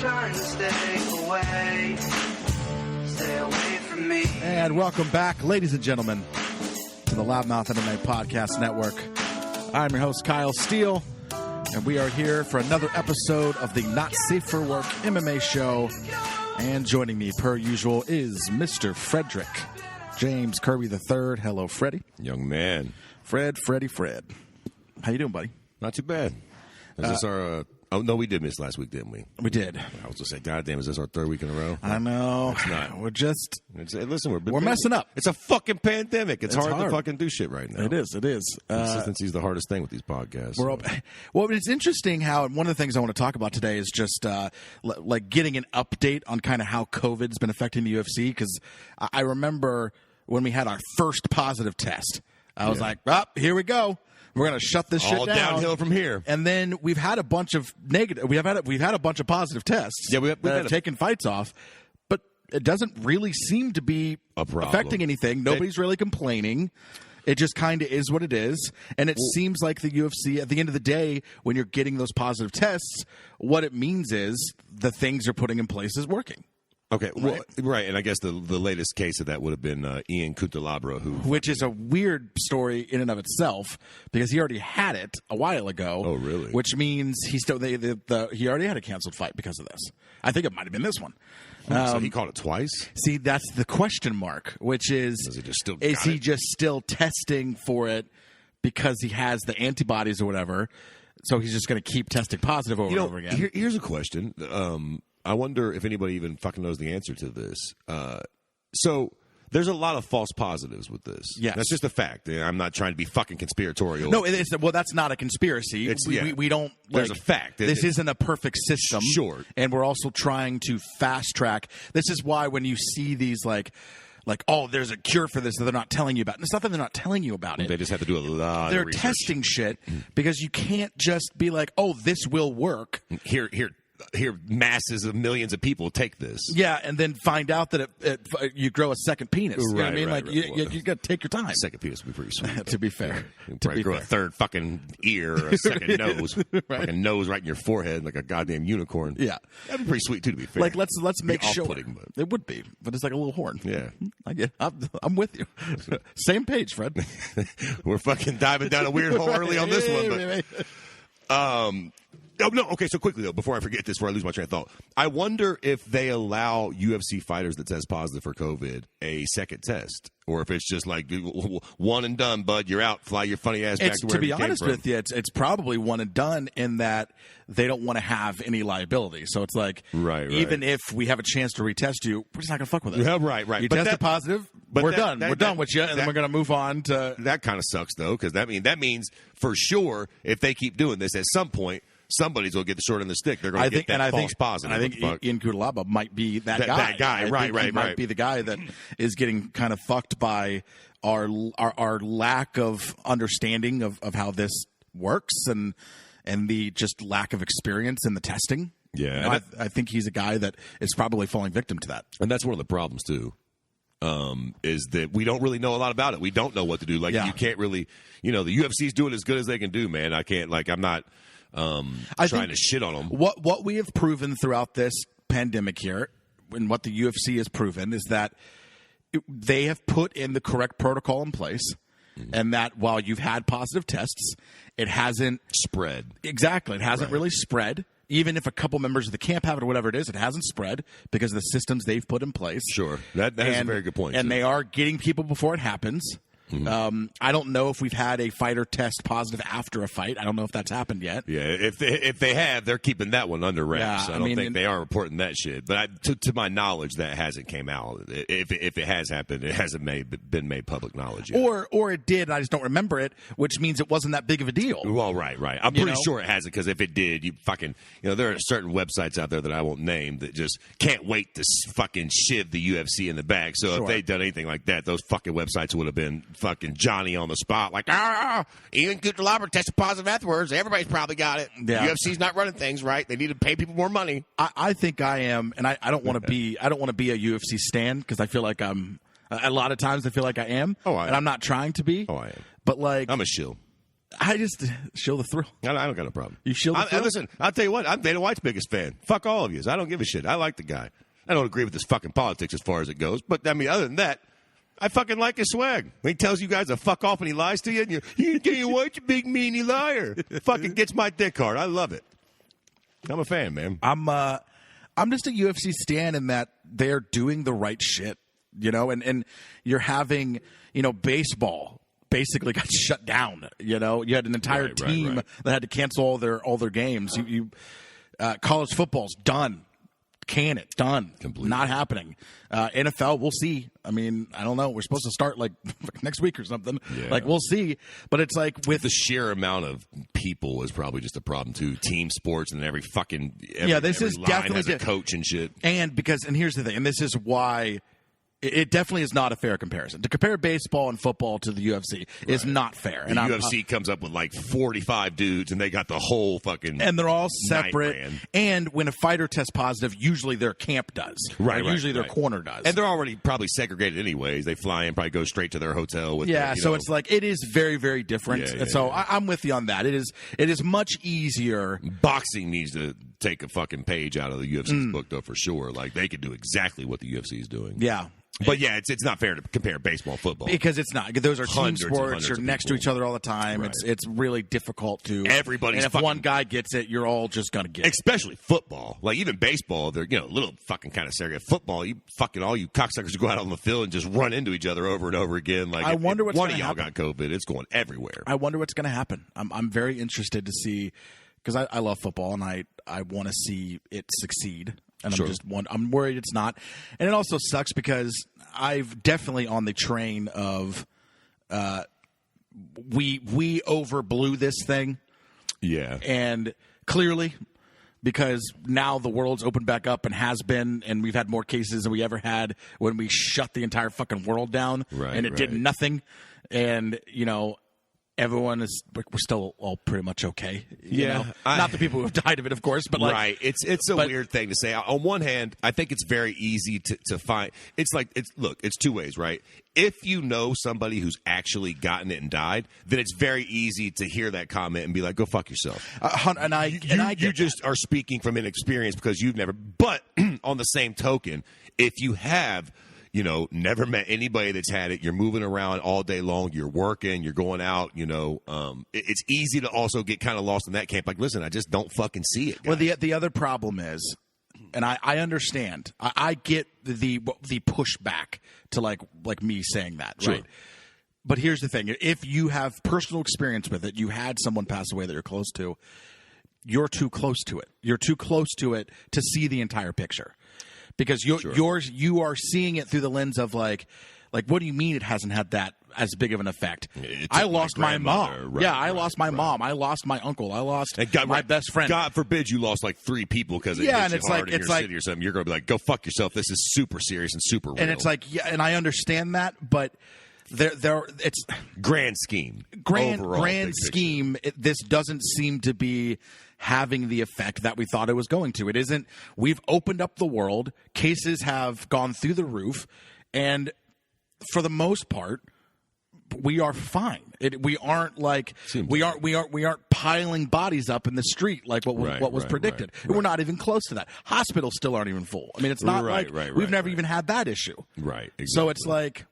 trying to stay away from me. And welcome back, ladies and gentlemen, to the LoudMouth MMA Podcast Network. I'm your host, Kyle Steele, and we are here for another episode of the Not Safe for Work MMA show. And joining me, per usual, is Mr. Frederick James Kirby III. Hello, Freddie. Young man. Fred. How you doing, buddy? Not too bad. Is this our... oh, no, we did miss last week, didn't we? We did. I was going to say, goddamn, is this our third week in a row? I know. It's not. We're just... listen, we're messing up. It's a fucking pandemic. It's hard to fucking do shit right now. It is. Consistency is the hardest thing with these podcasts. Well, it's interesting how one of the things I want to talk about today is just like getting an update on kind of how COVID's been affecting the UFC, because I remember when we had our first positive test, I was like, here we go. We're going to shut this shit down. All downhill from here. And then we've had a bunch of negative. We've had a bunch of positive tests. Yeah, we've that have taken fights off, but it doesn't really seem to be affecting anything. Nobody's really complaining. It just kind of is what it is. And it seems like the UFC, at the end of the day, when you're getting those positive tests, what it means is the things you're putting in place is working. Okay, right, and I guess the latest case of that would have been Ian Cutelabra, which is a weird story in and of itself, because he already had it a while ago. Oh, really? Which means he already had a canceled fight because of this. I think it might have been this one. So he caught it twice? See, that's the question mark, which is he just still testing for it because he has the antibodies or whatever, so he's just going to keep testing positive over and over again? Here's a question. I wonder if anybody even fucking knows the answer to this. So there's a lot of false positives with this. Yes. That's just a fact. I'm not trying to be fucking conspiratorial. No, that's not a conspiracy. We don't. There's a fact. This isn't a perfect system. Sure. And we're also trying to fast track. This is why when you see these like, oh, there's a cure for this that they're not telling you about. And it's not that they're not telling you about it. They just have to do a lot They're of research. testing shit because you can't just be like, oh, this will work. Here, masses of millions of people take this. Yeah, and then find out that you grow a second penis. You know what I mean? Right. You got to take your time. Second penis would be pretty sweet. To be fair. You grow a third fucking ear or a second nose. Right. Fucking nose right in your forehead like a goddamn unicorn. Yeah. That'd be pretty sweet, too, to be fair. Like, let's make sure. But It would be, but it's like a little horn. Yeah. I'm with you. Same page, Fred. We're fucking diving down a weird hole early on this one. But, oh, no. Okay, so quickly, though, before I forget this, before I lose my train of thought, I wonder if they allow UFC fighters that test positive for COVID a second test, or if it's just like one and done, bud, you're out, fly your funny ass back to wherever you came from. To be honest with you, it's probably one and done in that they don't want to have any liability. So it's like, even if we have a chance to retest you, we're just not going to fuck with it. Yeah, right. You tested positive, we're done. We're done with you, and then we're going to move on to... That kind of sucks, though, because that means for sure, if they keep doing this, at some point, somebody's going to get the short end of the stick. They're going to get that false positive. And I think Ian Cutelaba might be that guy. That guy, right. Might be the guy that is getting kind of fucked by our lack of understanding of how this works and the just lack of experience in the testing. Yeah. I think he's a guy that is probably falling victim to that. And that's one of the problems, too. Is that we don't really know a lot about it. We don't know what to do. You can't really, the UFC's doing as good as they can do, man. I can't, I'm not... trying to shit on them. What we have proven throughout this pandemic here, and what the UFC has proven, is that they have put in the correct protocol in place, and that while you've had positive tests, it hasn't spread. Exactly. It hasn't really spread. Even if a couple members of the camp have it or whatever it is, it hasn't spread because of the systems they've put in place. Sure. That is a very good point. And they are getting people before it happens. Mm-hmm. I don't know if we've had a fighter test positive after a fight. I don't know if that's happened yet. Yeah, if they have, they're keeping that one under wraps. I don't think they are reporting that shit. But to my knowledge, that hasn't came out. If it has happened, it hasn't been made public knowledge yet. Or it did, and I just don't remember it, which means it wasn't that big of a deal. Well, right. I'm pretty sure it hasn't, because if it did, you fucking, there are certain websites out there that I won't name that just can't wait to fucking shiv the UFC in the back. So if they'd done anything like that, those fucking websites would have been fucking Johnny on the spot, like, Ian Cutelabra tested positive afterwards. Everybody's probably got it. Yeah. UFC's not running things right. They need to pay people more money. I think I am, and I don't want to be. I don't want to be a UFC stan, because I feel like I'm. A lot of times I feel like I am, and I'm not trying to be. Oh, I am. But I'm a shill. I just show the thrill. I don't got a problem. You shield the thrill? Listen, I'll tell you what. I'm Dana White's biggest fan. Fuck all of you. I don't give a shit. I like the guy. I don't agree with his fucking politics as far as it goes. But, I mean, other than that, I fucking like his swag. When he tells you guys to fuck off and he lies to you, and you're Dana White's a big meanie liar. Fucking gets my dick hard. I love it. I'm a fan, man. I'm just a UFC stan in that they're doing the right shit, you know, and you're having, you know, baseball basically got shut down. You know, you had an entire team that had to cancel all their games. College football's done. Can it? Done. Completely. Not happening. NFL, we'll see. I mean, I don't know. We're supposed to start like next week or something. Yeah. Like, we'll see. But it's like with the sheer amount of people is probably just a problem too. Team sports and every this is definitely has a coach and shit. And here's the thing, and this is why. It definitely is not a fair comparison. To compare baseball and football to the UFC is not fair. The UFC comes up with like 45 dudes, and they got the whole fucking and they're all separate. nightmare. And when a fighter tests positive, usually their camp does. Usually their corner does. And they're already probably segregated anyways. They fly in, probably go straight to their hotel. With it's like it is very, very different. I'm with you on that. It is much easier. Boxing needs to take a fucking page out of the UFC's book, though, for sure. Like, they could do exactly what the UFC is doing. Yeah. But yeah, it's not fair to compare baseball and football because it's not. Those are team sports. You're next to each other all the time. Right. It's really difficult to. Everybody's. And if one guy gets it, you're all just gonna get it. Especially football. Like even baseball, they're a little fucking kind of segregated. Football, you fucking all you cocksuckers go out on the field and just run into each other over and over again. Like I wonder what's one gonna of y'all happen. got COVID. It's going everywhere. I wonder what's gonna happen. I'm very interested to see because I love football and I want to see it succeed. And I'm worried it's not. And it also sucks because I've definitely on the train of we overblew this thing. Yeah. And clearly because now the world's opened back up and has been, and we've had more cases than we ever had when we shut the entire fucking world down. And it did nothing. And, you know, everyone is, we're still all pretty much okay. You know? Not the people who have died of it, of course, but like, it's a weird thing to say. On one hand, I think it's very easy to find. It's like, it's two ways, right? If you know somebody who's actually gotten it and died, then it's very easy to hear that comment and be like, go fuck yourself. You just are speaking from inexperience because you've never, but on the same token, if you have, you know, never met anybody that's had it. You're moving around all day long. You're working. You're going out. You know, it's easy to also get kind of lost in that camp. Like, listen, I just don't fucking see it, guys. Well, the other problem is, and I understand. I get the pushback to like me saying that, sure. Right? But here's the thing: if you have personal experience with it, you had someone pass away that you're close to. You're too close to it. You're too close to it to see the entire picture. Because you are seeing it through the lens of like what do you mean it hasn't had that as big of an effect? I lost my mom. I lost my mom. I lost my uncle. I lost my best friend. God forbid you lost like 3 people because it hit you hard in your city or something. You're going to be like, go fuck yourself. This is super serious and super real. And it's like, yeah, and I understand that, but it's grand scheme. Grand scheme. This doesn't seem to be having the effect that we thought it was going to. It isn't. We've opened up the world. Cases have gone through the roof, and for the most part, we are fine. We aren't like we aren't piling bodies up in the street like what was predicted. We're not even close to that. Hospitals still aren't even full. I mean, it's not we've never even had that issue. Right. Exactly. So it's like,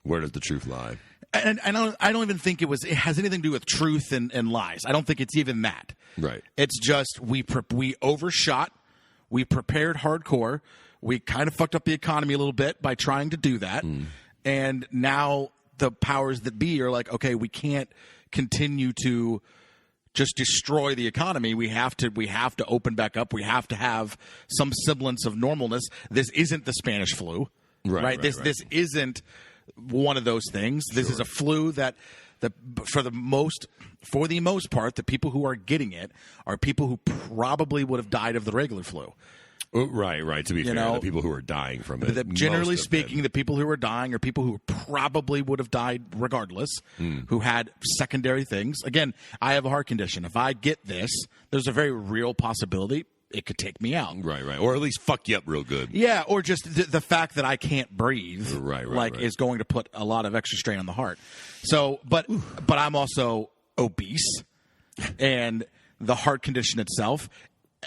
where does the truth lie? And I don't even think it has anything to do with truth and lies. I don't think it's even that. Right. It's just we overshot. We prepared hardcore. We kind of fucked up the economy a little bit by trying to do that. And now the powers that be are like, okay, we can't continue to just destroy the economy. We have to open back up. We have to have some semblance of normalness. This isn't the Spanish flu. Right. This isn't one of those things. This is a flu that for the most part, the people who are getting it are people who probably would have died of the regular flu. Right. To be fair, the people who are dying from it. Generally speaking, the people who are dying are people who probably would have died regardless, who had secondary things. Again, I have a heart condition. If I get this, there's a very real possibility it could take me out. Right. Or at least fuck you up real good. Yeah, or just the fact that I can't breathe is going to put a lot of extra strain on the heart. So, but I'm also obese and the heart condition itself.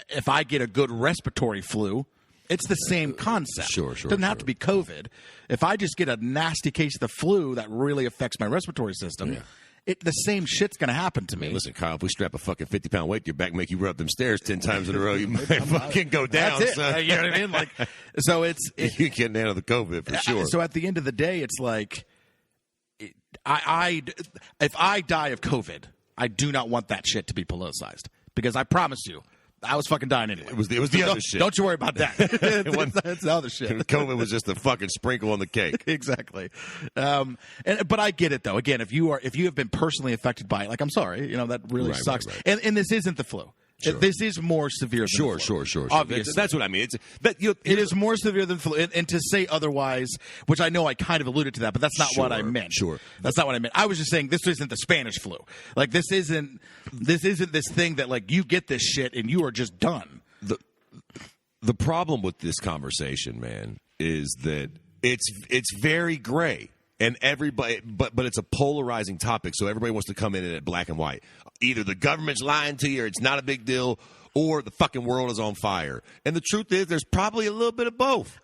If I get a good respiratory flu, it's the same concept. Sure. It doesn't have to be COVID. If I just get a nasty case of the flu that really affects my respiratory system, the same shit's going to happen to me. Listen, Kyle, if we strap a fucking 50-pound weight to your back and make you run up them stairs 10 times in a row, you might fucking go down. That's it. Son. You know what I mean? So you can't handle the COVID for sure. So at the end of the day, it's like, if I die of COVID, I do not want that shit to be politicized, because I promise you, I was fucking dying anyway. It was the other shit. Don't you worry about that. That's the other shit. COVID was just a fucking sprinkle on the cake. Exactly. But I get it though. Again, if you have been personally affected by it, like, I'm sorry, that really sucks. Right. And this isn't the flu. Sure. This is more severe than sure. Obviously. That's what I mean. It is more severe than flu. And to say otherwise, which I know I kind of alluded to that, but that's not what I meant. Sure. That's not what I meant. I was just saying this isn't the Spanish flu. Like, this isn't this thing that, like, you get this shit and you are just done. The problem with this conversation, man, is that it's very gray. And everybody, but it's a polarizing topic, so everybody wants to come in at black and white. Either the government's lying to you, or it's not a big deal, or the fucking world is on fire. And the truth is, there's probably a little bit of both.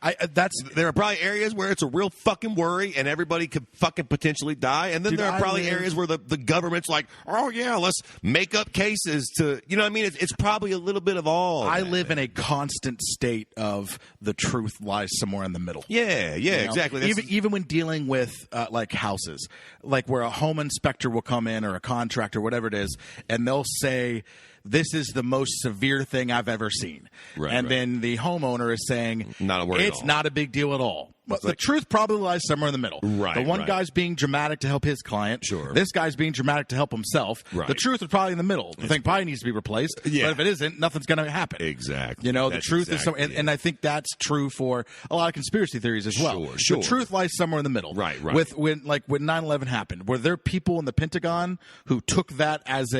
There are probably areas where it's a real fucking worry, and everybody could fucking potentially die. And then there are probably areas where the government's like, oh yeah, let's make up cases to, you know what I mean? It's probably a little bit of all. I live in a constant state of the truth lies somewhere in the middle. Yeah, exactly. Even when dealing with like houses, like where a home inspector will come in, or a contractor, whatever it is, and they'll say, this is the most severe thing I've ever seen. Then the homeowner is saying, it's not a big deal at all. But the truth probably lies somewhere in the middle. The one guy's being dramatic to help his client. Sure. This guy's being dramatic to help himself. The truth is probably in the middle. The thing probably needs to be replaced. But if it isn't, nothing's going to happen. Exactly. The truth is somewhere. And I think that's true for a lot of conspiracy theories as well. Sure. The truth lies somewhere in the middle. Right. When 9/11 happened, were there people in the Pentagon who took that as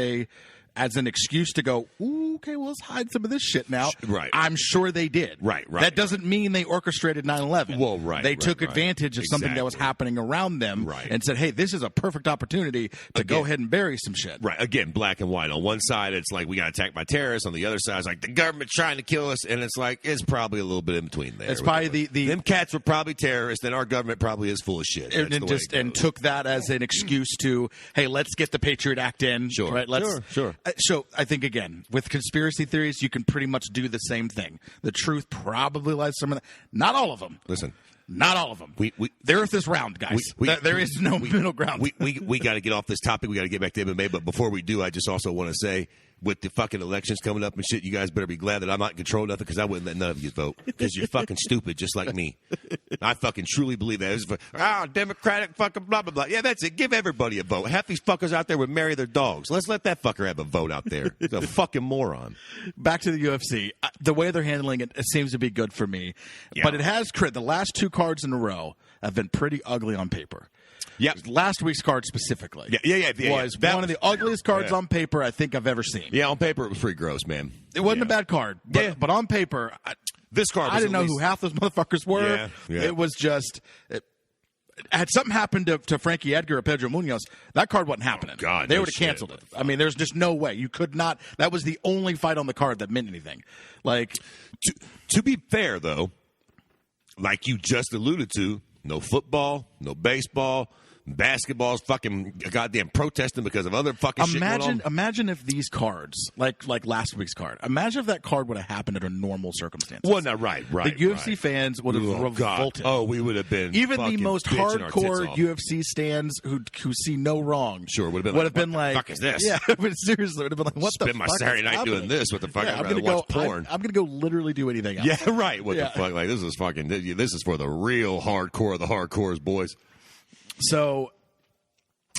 an excuse to go, ooh, okay, well, let's hide some of this shit now? Right. I'm sure they did. Right. That doesn't mean they orchestrated 9/11. Well, They took advantage of something that was happening around them and said, hey, this is a perfect opportunity to go ahead and bury some shit. Right. Again, black and white. On one side, it's like, we got attacked by terrorists. On the other side, it's like, the government's trying to kill us. And it's like, it's probably a little bit in between there. It's probably them cats were probably terrorists, and our government probably is full of shit. And took that as an excuse to, hey, let's get the Patriot Act in. Sure. Right? Sure. So I think, again, with conspiracy theories, you can pretty much do the same thing. The truth probably lies somewhere. Not all of them. Listen. Not all of them. The earth is round, guys. There is no middle ground. We got to get off this topic. We got to get back to MMA. But before we do, I just also want to say, with the fucking elections coming up and shit, you guys better be glad that I'm not in control of nothing, because I wouldn't let none of you vote, because you're fucking stupid just like me. I fucking truly believe that. Democratic fucking blah, blah, blah. Yeah, that's it. Give everybody a vote. Half these fuckers out there would marry their dogs. Let's let that fucker have a vote out there. He's a fucking moron. Back to the UFC. The way they're handling it seems to be good for me. Yeah. But it has the last two cards in a row have been pretty ugly on paper. Yeah, last week's card specifically was one of the ugliest cards on paper I think I've ever seen. Yeah, on paper it was pretty gross, man. It wasn't a bad card, but on paper, this card, I didn't know who half those motherfuckers were. Yeah. It was just. Had something happened to Frankie Edgar or Pedro Munoz, that card wasn't happening. They would have canceled it. I mean, there's just no way. You could not. That was the only fight on the card that meant anything. Like, to be fair, though, like you just alluded to, no football, no baseball. Basketball's fucking goddamn protesting because of other fucking shit going on. Imagine if these cards, like last week's card, imagine if that card would have happened under normal circumstances. Well, no, right. The UFC fans would have revolted. God. Oh, we would have been even the most hardcore UFC stands who see no wrong. Sure, would have been like, what the fuck is this? Yeah, but seriously, would have been like, what the fuck? Spend my Saturday night doing this. What the fuck? Yeah, I'd rather watch porn. I'm gonna go literally do anything else. Yeah, right. What the fuck? Like, this is fucking. This is for the real hardcore of the hardcores, boys. So.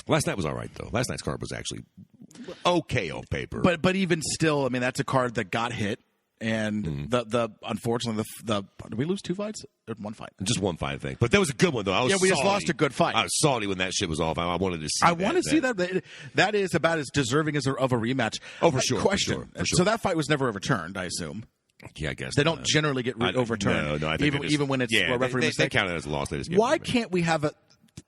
Last night was all right, though. Last night's card was actually okay on paper. But even still, I mean, that's a card that got hit. And unfortunately, did we lose 2 fights? Or 1 fight? Just 1 fight, I think. But that was a good one, though. We just lost a good fight. I was salty when that shit was off. I wanted to see I want to see that. That is about as deserving of a rematch. Oh, for sure. Question. For sure. So that fight was never overturned, I assume. Yeah, I guess. They don't generally get overturned. No, I think even when it's a referee mistake. They count it as a loss. They just Why can't we have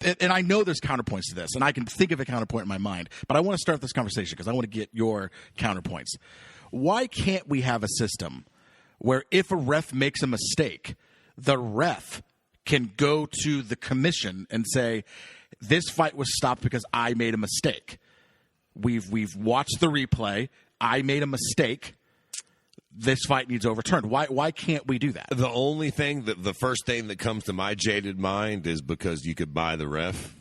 and I know there's counterpoints to this, and I can think of a counterpoint in my mind, but I want to start this conversation because I want to get your counterpoints. Why can't we have a system where if a ref makes a mistake, the ref can go to the commission and say, this fight was stopped because I made a mistake. We've watched the replay. I made a mistake. This fight needs overturned. Why can't we do that? The only thing the first thing that comes to my jaded mind is because you could buy the ref.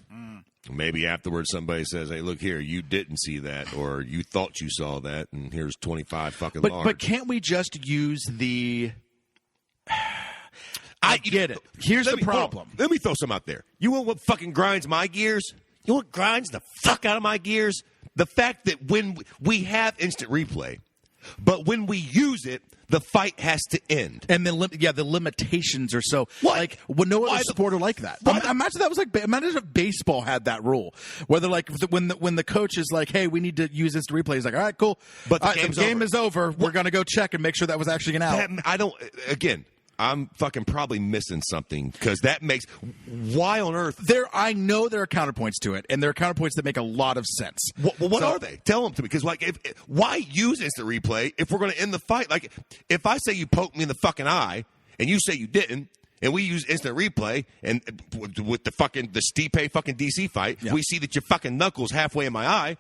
Maybe afterwards somebody says, "Hey, look here, you didn't see that, or you thought you saw that, and here's 25 fucking large." But can't we just use the? I get it. Here's the problem. Let me throw some out there. You want what fucking grinds my gears? You want what grinds the fuck out of my gears? The fact that when we have instant replay, but when we use it, the fight has to end. And the limitations are so what? Like no other sport are like that. Imagine that was like imagine if baseball had that rule where they're like when the coach is like, hey, we need to use this to replay. He's like, all right, cool, but the game is over. We're gonna go check and make sure that was actually an out. I'm fucking probably missing something because that makes why on earth I know there are counterpoints to it, and there are counterpoints that make a lot of sense. What are they? Tell them to me, because why use instant replay if we're going to end the fight? Like if I say you poked me in the fucking eye and you say you didn't, and we use instant replay, and with the Stipe fucking DC fight, we see that your fucking knuckles halfway in my eye.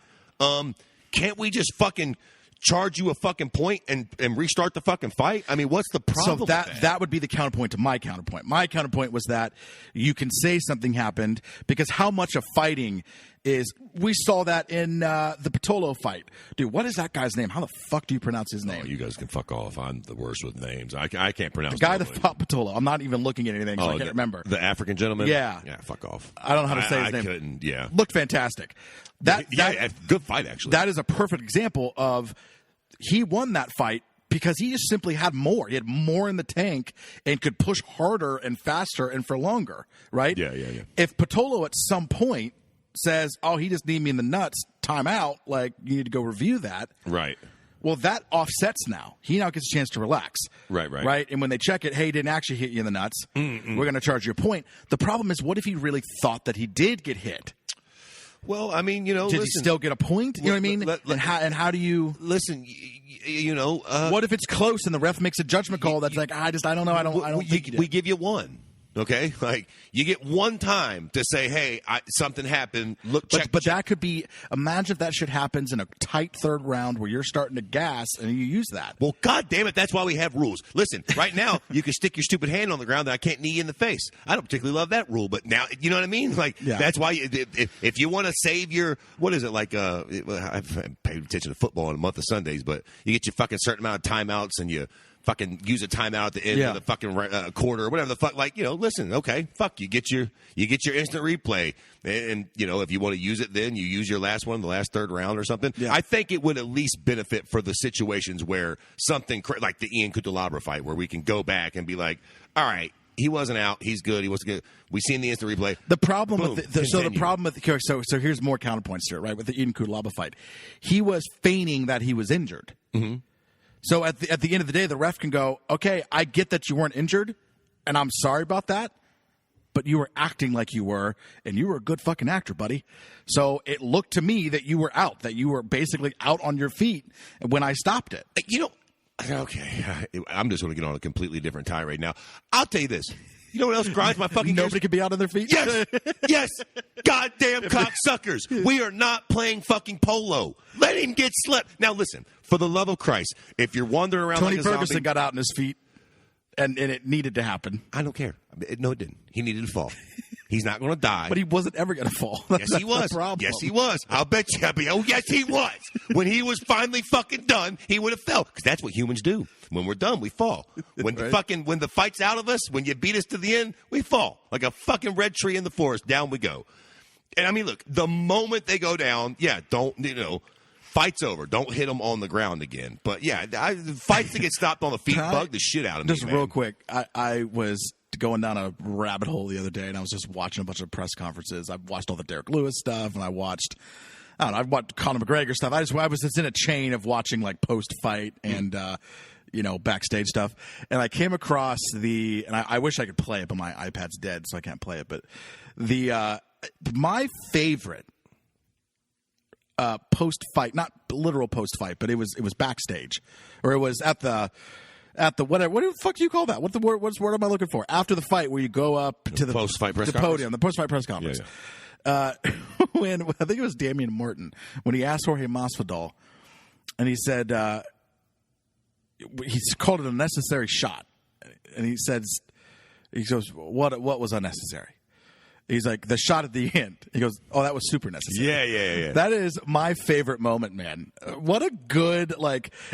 Can't we just fucking charge you a fucking point and restart the fucking fight? I mean, what's the problem? So that would be the counterpoint to my counterpoint. My counterpoint was that you can say something happened because how much of fighting is – we saw that in the Patolo fight. Dude, what is that guy's name? How the fuck do you pronounce his name? Oh, you guys can fuck off. I'm the worst with names. I can't pronounce the guy that fought Patolo. I'm not even looking at anything, so I can't remember. The African gentleman? Yeah. Yeah, fuck off. I don't know how to say his name. I couldn't, yeah. Looked fantastic. Good fight, actually. That is a perfect example of he won that fight because he just simply had more. He had more in the tank and could push harder and faster and for longer, right? Yeah. If Patolo at some point says, oh, he just need me in the nuts, time out, like you need to go review that. Right. Well, that offsets now. He now gets a chance to relax. Right. And when they check it, hey, he didn't actually hit you in the nuts. We're going to charge you a point. The problem is, what if he really thought that he did get hit? Well, I mean, did he still get a point? You know what I mean? And how do you listen? What if it's close and the ref makes a judgment call that's like, I don't know, I don't think he did. We give you one. Okay, like you get one time to say, "Hey, something happened." Look, check. But that could be. Imagine if that shit happens in a tight third round where you're starting to gas and you use that. Well, God damn it, that's why we have rules. Listen, right now you can stick your stupid hand on the ground and I can't knee you in the face. I don't particularly love that rule, but now you know what I mean. Like that's why if you want to save your what is it like? I've paid attention to football in a month of Sundays, but you get your fucking certain amount of timeouts and you fucking use a timeout at the end of the fucking quarter or whatever the fuck. Like, listen, okay, fuck, you get your instant replay, and if you want to use it, then you use your last one, the last third round or something. Yeah. I think it would at least benefit for the situations where something like the Ian Cutelabra fight, where we can go back and be like, all right, he wasn't out, he's good, he wasn't good. We seen the instant replay. The problem so here's more counterpoints to it, right? With the Ian Cutelabra fight, he was feigning that he was injured. Mm-hmm. So at the end of the day, the ref can go, okay, I get that you weren't injured, and I'm sorry about that, but you were acting like you were, and you were a good fucking actor, buddy. So it looked to me that you were out, that you were basically out on your feet when I stopped it. Okay, I'm just going to get on a completely different tirade now. I'll tell you this. You know what else grinds my fucking gears? Nobody can be out on their feet? Yes. Goddamn cocksuckers. We are not playing fucking polo. Let him get slept. Now, listen, for the love of Christ, if you're wandering around Tony like a Ferguson zombie, got out on his feet, and it needed to happen. I don't care. No, it didn't. He needed to fall. He's not going to die. But he wasn't ever going to fall. Yes, he was. Yes, he was. I'll bet you. Oh, yes, he was. When he was finally fucking done, he would have fell. Because that's what humans do. When we're done, we fall. When when the fight's out of us, when you beat us to the end, we fall. Like a fucking red tree in the forest, down we go. And I mean, look, the moment they go down, fight's over. Don't hit them on the ground again. But yeah, fights that get stopped on the feet bug the shit out of me. Just real quick, I was going down a rabbit hole the other day, and I was just watching a bunch of press conferences. I watched all the Derek Lewis stuff, and I watched Conor McGregor stuff. I was just in a chain of watching like post fight and backstage stuff, and I came across and I wish I could play it, but my iPad's dead, so I can't play it. But my favorite post-fight, not literal post-fight, but it was backstage, or it was at the whatever. What the fuck do you call that? What's the word am I looking for? After the fight, where you go up to the post-fight press podium, the post-fight press conference. When I think it was Damian Martin, when he asked Jorge Masvidal, and he said he called it a necessary shot, and he goes, what was unnecessary? He's like, the shot at the end. He goes, oh, that was super necessary. Yeah. That is my favorite moment, man. What a good,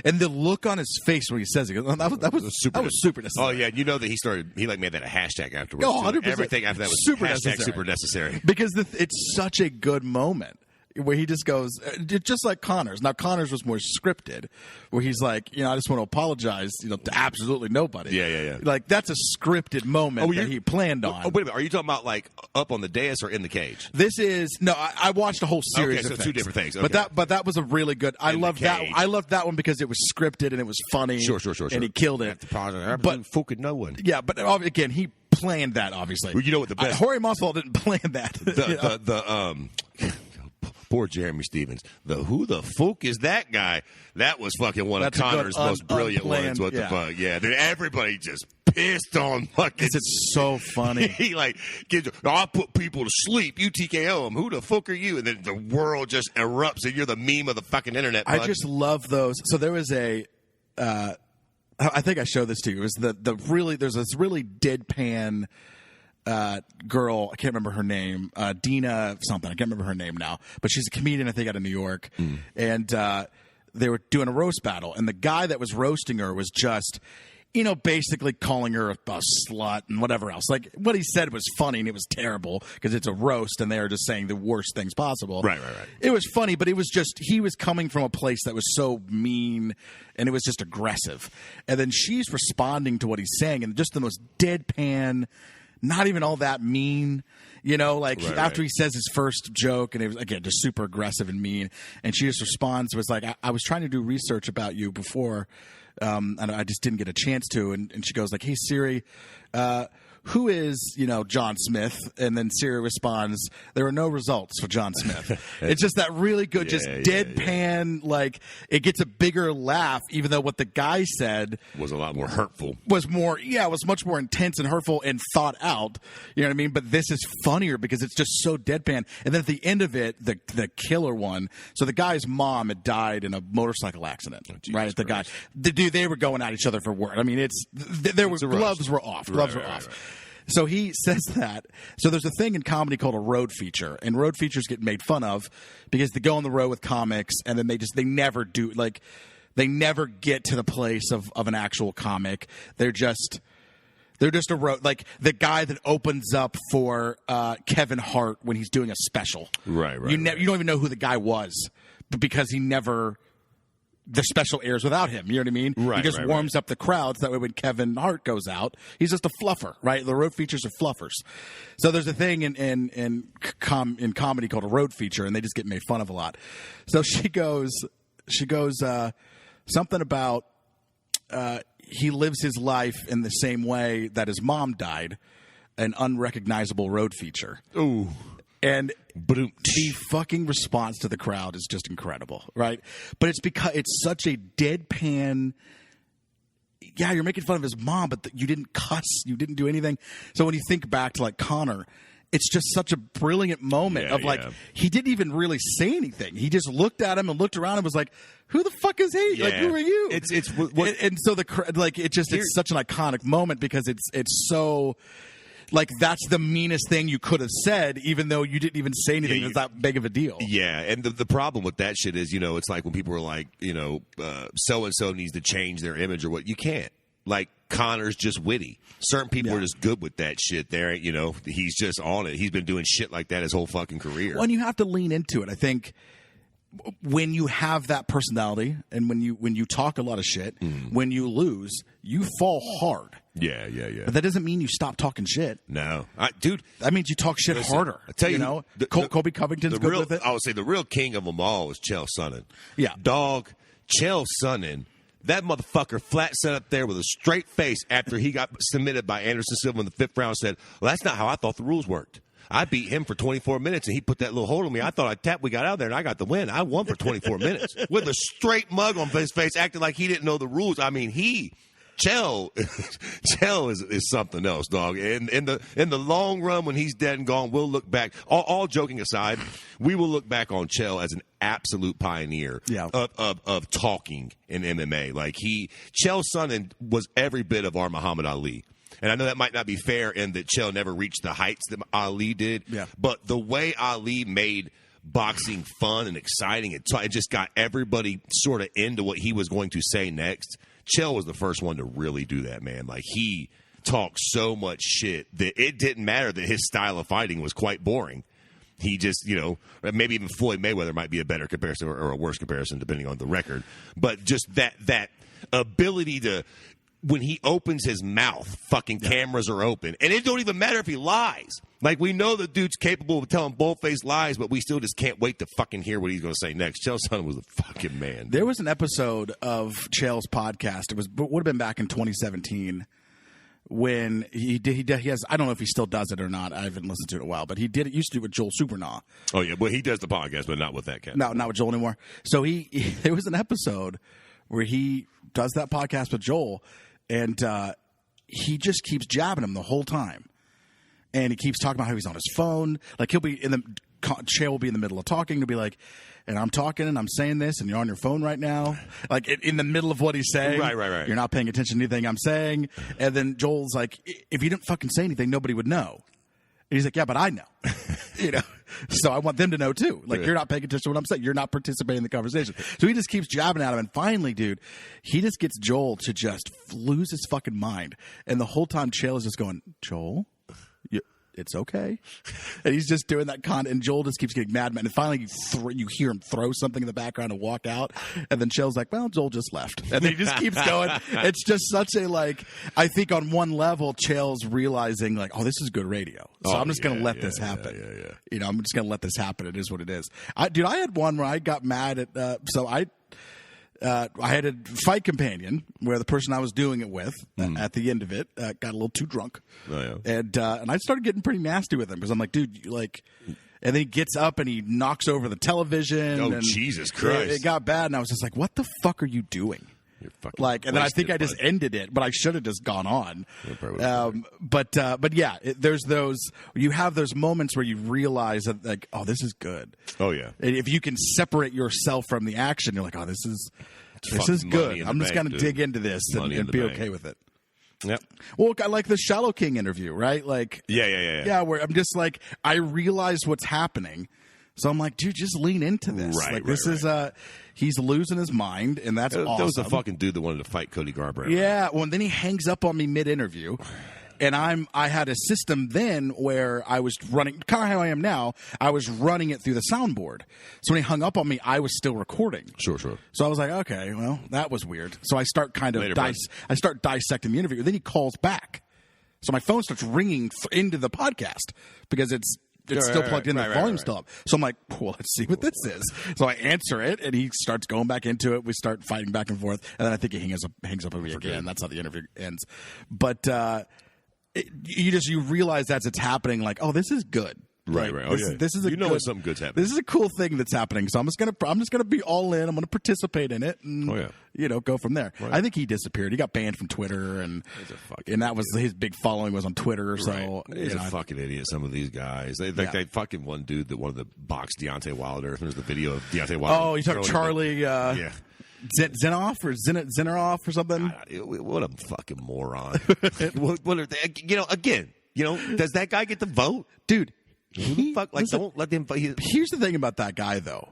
and the look on his face when he says it. That was super necessary. Oh, yeah. You know that he made that a hashtag afterwards. Oh, 100%. Everything after that was super hashtag necessary. super necessary. Because it's such a good moment. Where he just goes, just like Connor's. Now, Connor's was more scripted, where he's like, I just want to apologize, to absolutely nobody. Yeah. Like, that's a scripted moment that he planned on. Oh, wait a minute. Are you talking about, up on the dais or in the cage? This is, no, I watched a whole series of things. Two different things. Okay. But that was a really good, I loved that one because it was scripted and it was funny. Sure. And he killed it. But fucking no one. Yeah, but again, he planned that, obviously. Well, you know what the best... Jorge Masvidal didn't plan that. Poor Jeremy Stevens. Who the fuck is that guy? That was fucking one of Connor's most brilliant ones. What the fuck? Yeah. Then everybody just pissed on fucking. It's so funny. He I'll put people to sleep. You TKO them. Who the fuck are you? And then the world just erupts and you're the meme of the fucking internet. Bud. I just love those. So there was I think I showed this to you. It was there's this really deadpan girl, I can't remember her name, Dina something. I can't remember her name now, but she's a comedian, I think, out of New York. And they were doing a roast battle, and the guy that was roasting her was just, basically calling her a slut and whatever else. Like, what he said was funny, and it was terrible because it's a roast, and they were just saying the worst things possible. Right. It was funny, but it was just, he was coming from a place that was so mean, and it was just aggressive. And then she's responding to what he's saying, and just the most deadpan, not even all that mean, after he says his first joke, and it was, again, just super aggressive and mean, and she just responds, was like, I was trying to do research about you before, and I just didn't get a chance to, and she goes like, hey, Siri, who is, John Smith? And then Siri responds, there are no results for John Smith. It's just that really good, deadpan, it gets a bigger laugh, even though what the guy said was a lot more hurtful. Was much more intense and hurtful and thought out. You know what I mean? But this is funnier because it's just so deadpan. And then at the end of it, the killer one, so the guy's mom had died in a motorcycle accident. Right? They were going at each other for word. I mean, gloves were off. Gloves were off. So he says that. So there's a thing in comedy called a road feature, and road features get made fun of because they go on the road with comics, and then they never do, they never get to the place of an actual comic. They're just a road, like the guy that opens up for Kevin Hart when he's doing a special. Right. You don't even know who the guy was because the special airs without him. You know what I mean? Right. He just warms up the crowd so that way when Kevin Hart goes out, he's just a fluffer, right? The road features are fluffers. So there's a thing in comedy called a road feature, and they just get made fun of a lot. So she goes something about he lives his life in the same way that his mom died, an unrecognizable road feature. Ooh. And the fucking response to the crowd is just incredible, right? But it's because it's such a deadpan. Yeah, you're making fun of his mom, but you didn't cuss, you didn't do anything. So when you think back to Connor, it's just such a brilliant moment he didn't even really say anything. He just looked at him and looked around and was like, "Who the fuck is he? Yeah. Who are you?" And so it's such an iconic moment because it's so. That's the meanest thing you could have said, even though you didn't even say anything that's that big of a deal. Yeah, and the problem with that shit is, it's like when people are like, so-and-so needs to change their image or what. You can't. Connor's just witty. Certain people are just good with that shit there. He's just on it. He's been doing shit like that his whole fucking career. Well, and you have to lean into it. I think when you have that personality and when you talk a lot of shit, when you lose, you fall hard. Yeah. But that doesn't mean you stop talking shit. No. Dude. That means you talk shit harder. I tell you, Colby Covington's good with it. I would say the real king of them all was Chael Sonnen. Yeah. Dog, Chael Sonnen, that motherfucker flat sat up there with a straight face after he got submitted by Anderson Silva in the 5th round and said, well, that's not how I thought the rules worked. I beat him for 24 minutes, and he put that little hold on me. I thought I tapped. We got out there, and I got the win. I won for 24 minutes with a straight mug on his face, acting like he didn't know the rules. I mean, Chael is something else, dog. And in the long run, when he's dead and gone, we'll look back. All joking aside, we will look back on Chael as an absolute pioneer of talking in MMA. Like Chael's son was every bit of our Muhammad Ali. And I know that might not be fair in that Chael never reached the heights that Ali did. Yeah. But the way Ali made boxing fun and exciting, it just got everybody sort of into what he was going to say next. Chael was the first one to really do that, man. Like, he talked so much shit that it didn't matter that his style of fighting was quite boring. He just, maybe even Floyd Mayweather might be a better comparison or a worse comparison, depending on the record. But just that ability to, when he opens his mouth, fucking cameras are open. And it don't even matter if he lies. Like, we know the dude's capable of telling bull-faced lies, but we still just can't wait to fucking hear what he's going to say next. Chael's son was a fucking man. There was an episode of Chael's podcast. It would have been back in 2017 when he has, I don't know if he still does it or not. I haven't listened to it in a while, but he used to do it with Joel Supernaw. Oh, yeah. Well, he does the podcast, but not with that cat. No, not with Joel anymore. So there was an episode where he does that podcast with Joel, and he just keeps jabbing him the whole time. And he keeps talking about how he's on his phone. Like, Chael will be in the middle of talking. He'll be like, and I'm talking and I'm saying this and you're on your phone right now. Like, in the middle of what he's saying. Right. You're not paying attention to anything I'm saying. And then Joel's like, if you didn't fucking say anything, nobody would know. And he's like, yeah, but I know. So I want them to know, too. Like, you're not paying attention to what I'm saying. You're not participating in the conversation. So he just keeps jabbing at him. And finally, dude, he just gets Joel to just lose his fucking mind. And the whole time, Chael is just going, Joel? It's okay. And he's just doing that and Joel just keeps getting mad. And finally, you hear him throw something in the background and walk out. And then Chael's like, well, Joel just left. And then he just keeps going. It's just such a, I think on one level, Chael's realizing, oh, this is good radio. So I'm just going to let this happen. Yeah. I'm just going to let this happen. It is what it is. I had one where I got mad at, I had a fight companion where the person I was doing it with, at the end of it, got a little too drunk. Oh, yeah. And I started getting pretty nasty with him because I'm like, dude, and then he gets up and he knocks over the television. Oh, Jesus Christ. It got bad, and I was just like, what the fuck are you doing? You're fucking and then I think I just ended it, but I should have just gone on. But yeah, there's those. You have those moments where you realize that, oh, this is good. Oh yeah. And if you can separate yourself from the action, you're like, oh, this is good. I'm just gonna dig into this and be okay with it. Yep. Well, I like the Shallow King interview, right? Yeah. Where I'm just like, I realize what's happening. So I'm like, dude, just lean into this. He's losing his mind, and that's awesome. That was the fucking dude that wanted to fight Cody Garbrandt. Yeah, well, and then he hangs up on me mid-interview, and I had a system then where I was running, kind of how I am now, I was running it through the soundboard. So when he hung up on me, I was still recording. Sure. So I was like, okay, well, that was weird. So I start dissecting the interview, and then he calls back. So my phone starts ringing into the podcast because it's still plugged in. The volume's still up. So I'm like, well, let's see what this is. So I answer it, and he starts going back into it. We start fighting back and forth, and then I think he hangs up on me again. That's how the interview ends. But you realize as it's happening, like, oh, this is good. Right. This is when something good's happening. This is a cool thing that's happening. So I'm just gonna be all in. I'm gonna participate in it, and go from there. Right. I think he disappeared. He got banned from Twitter, and that was his big following was on Twitter. So he's a fucking idiot. Some of these guys, they fucking one dude that wanted to box Deontay Wilder. There's the video of Deontay Wilder. Oh, you talking Charlie? Zinoff or something? What a fucking moron! what are they? Again, does that guy get the vote, dude? Don't let them. Here's the thing about that guy, though,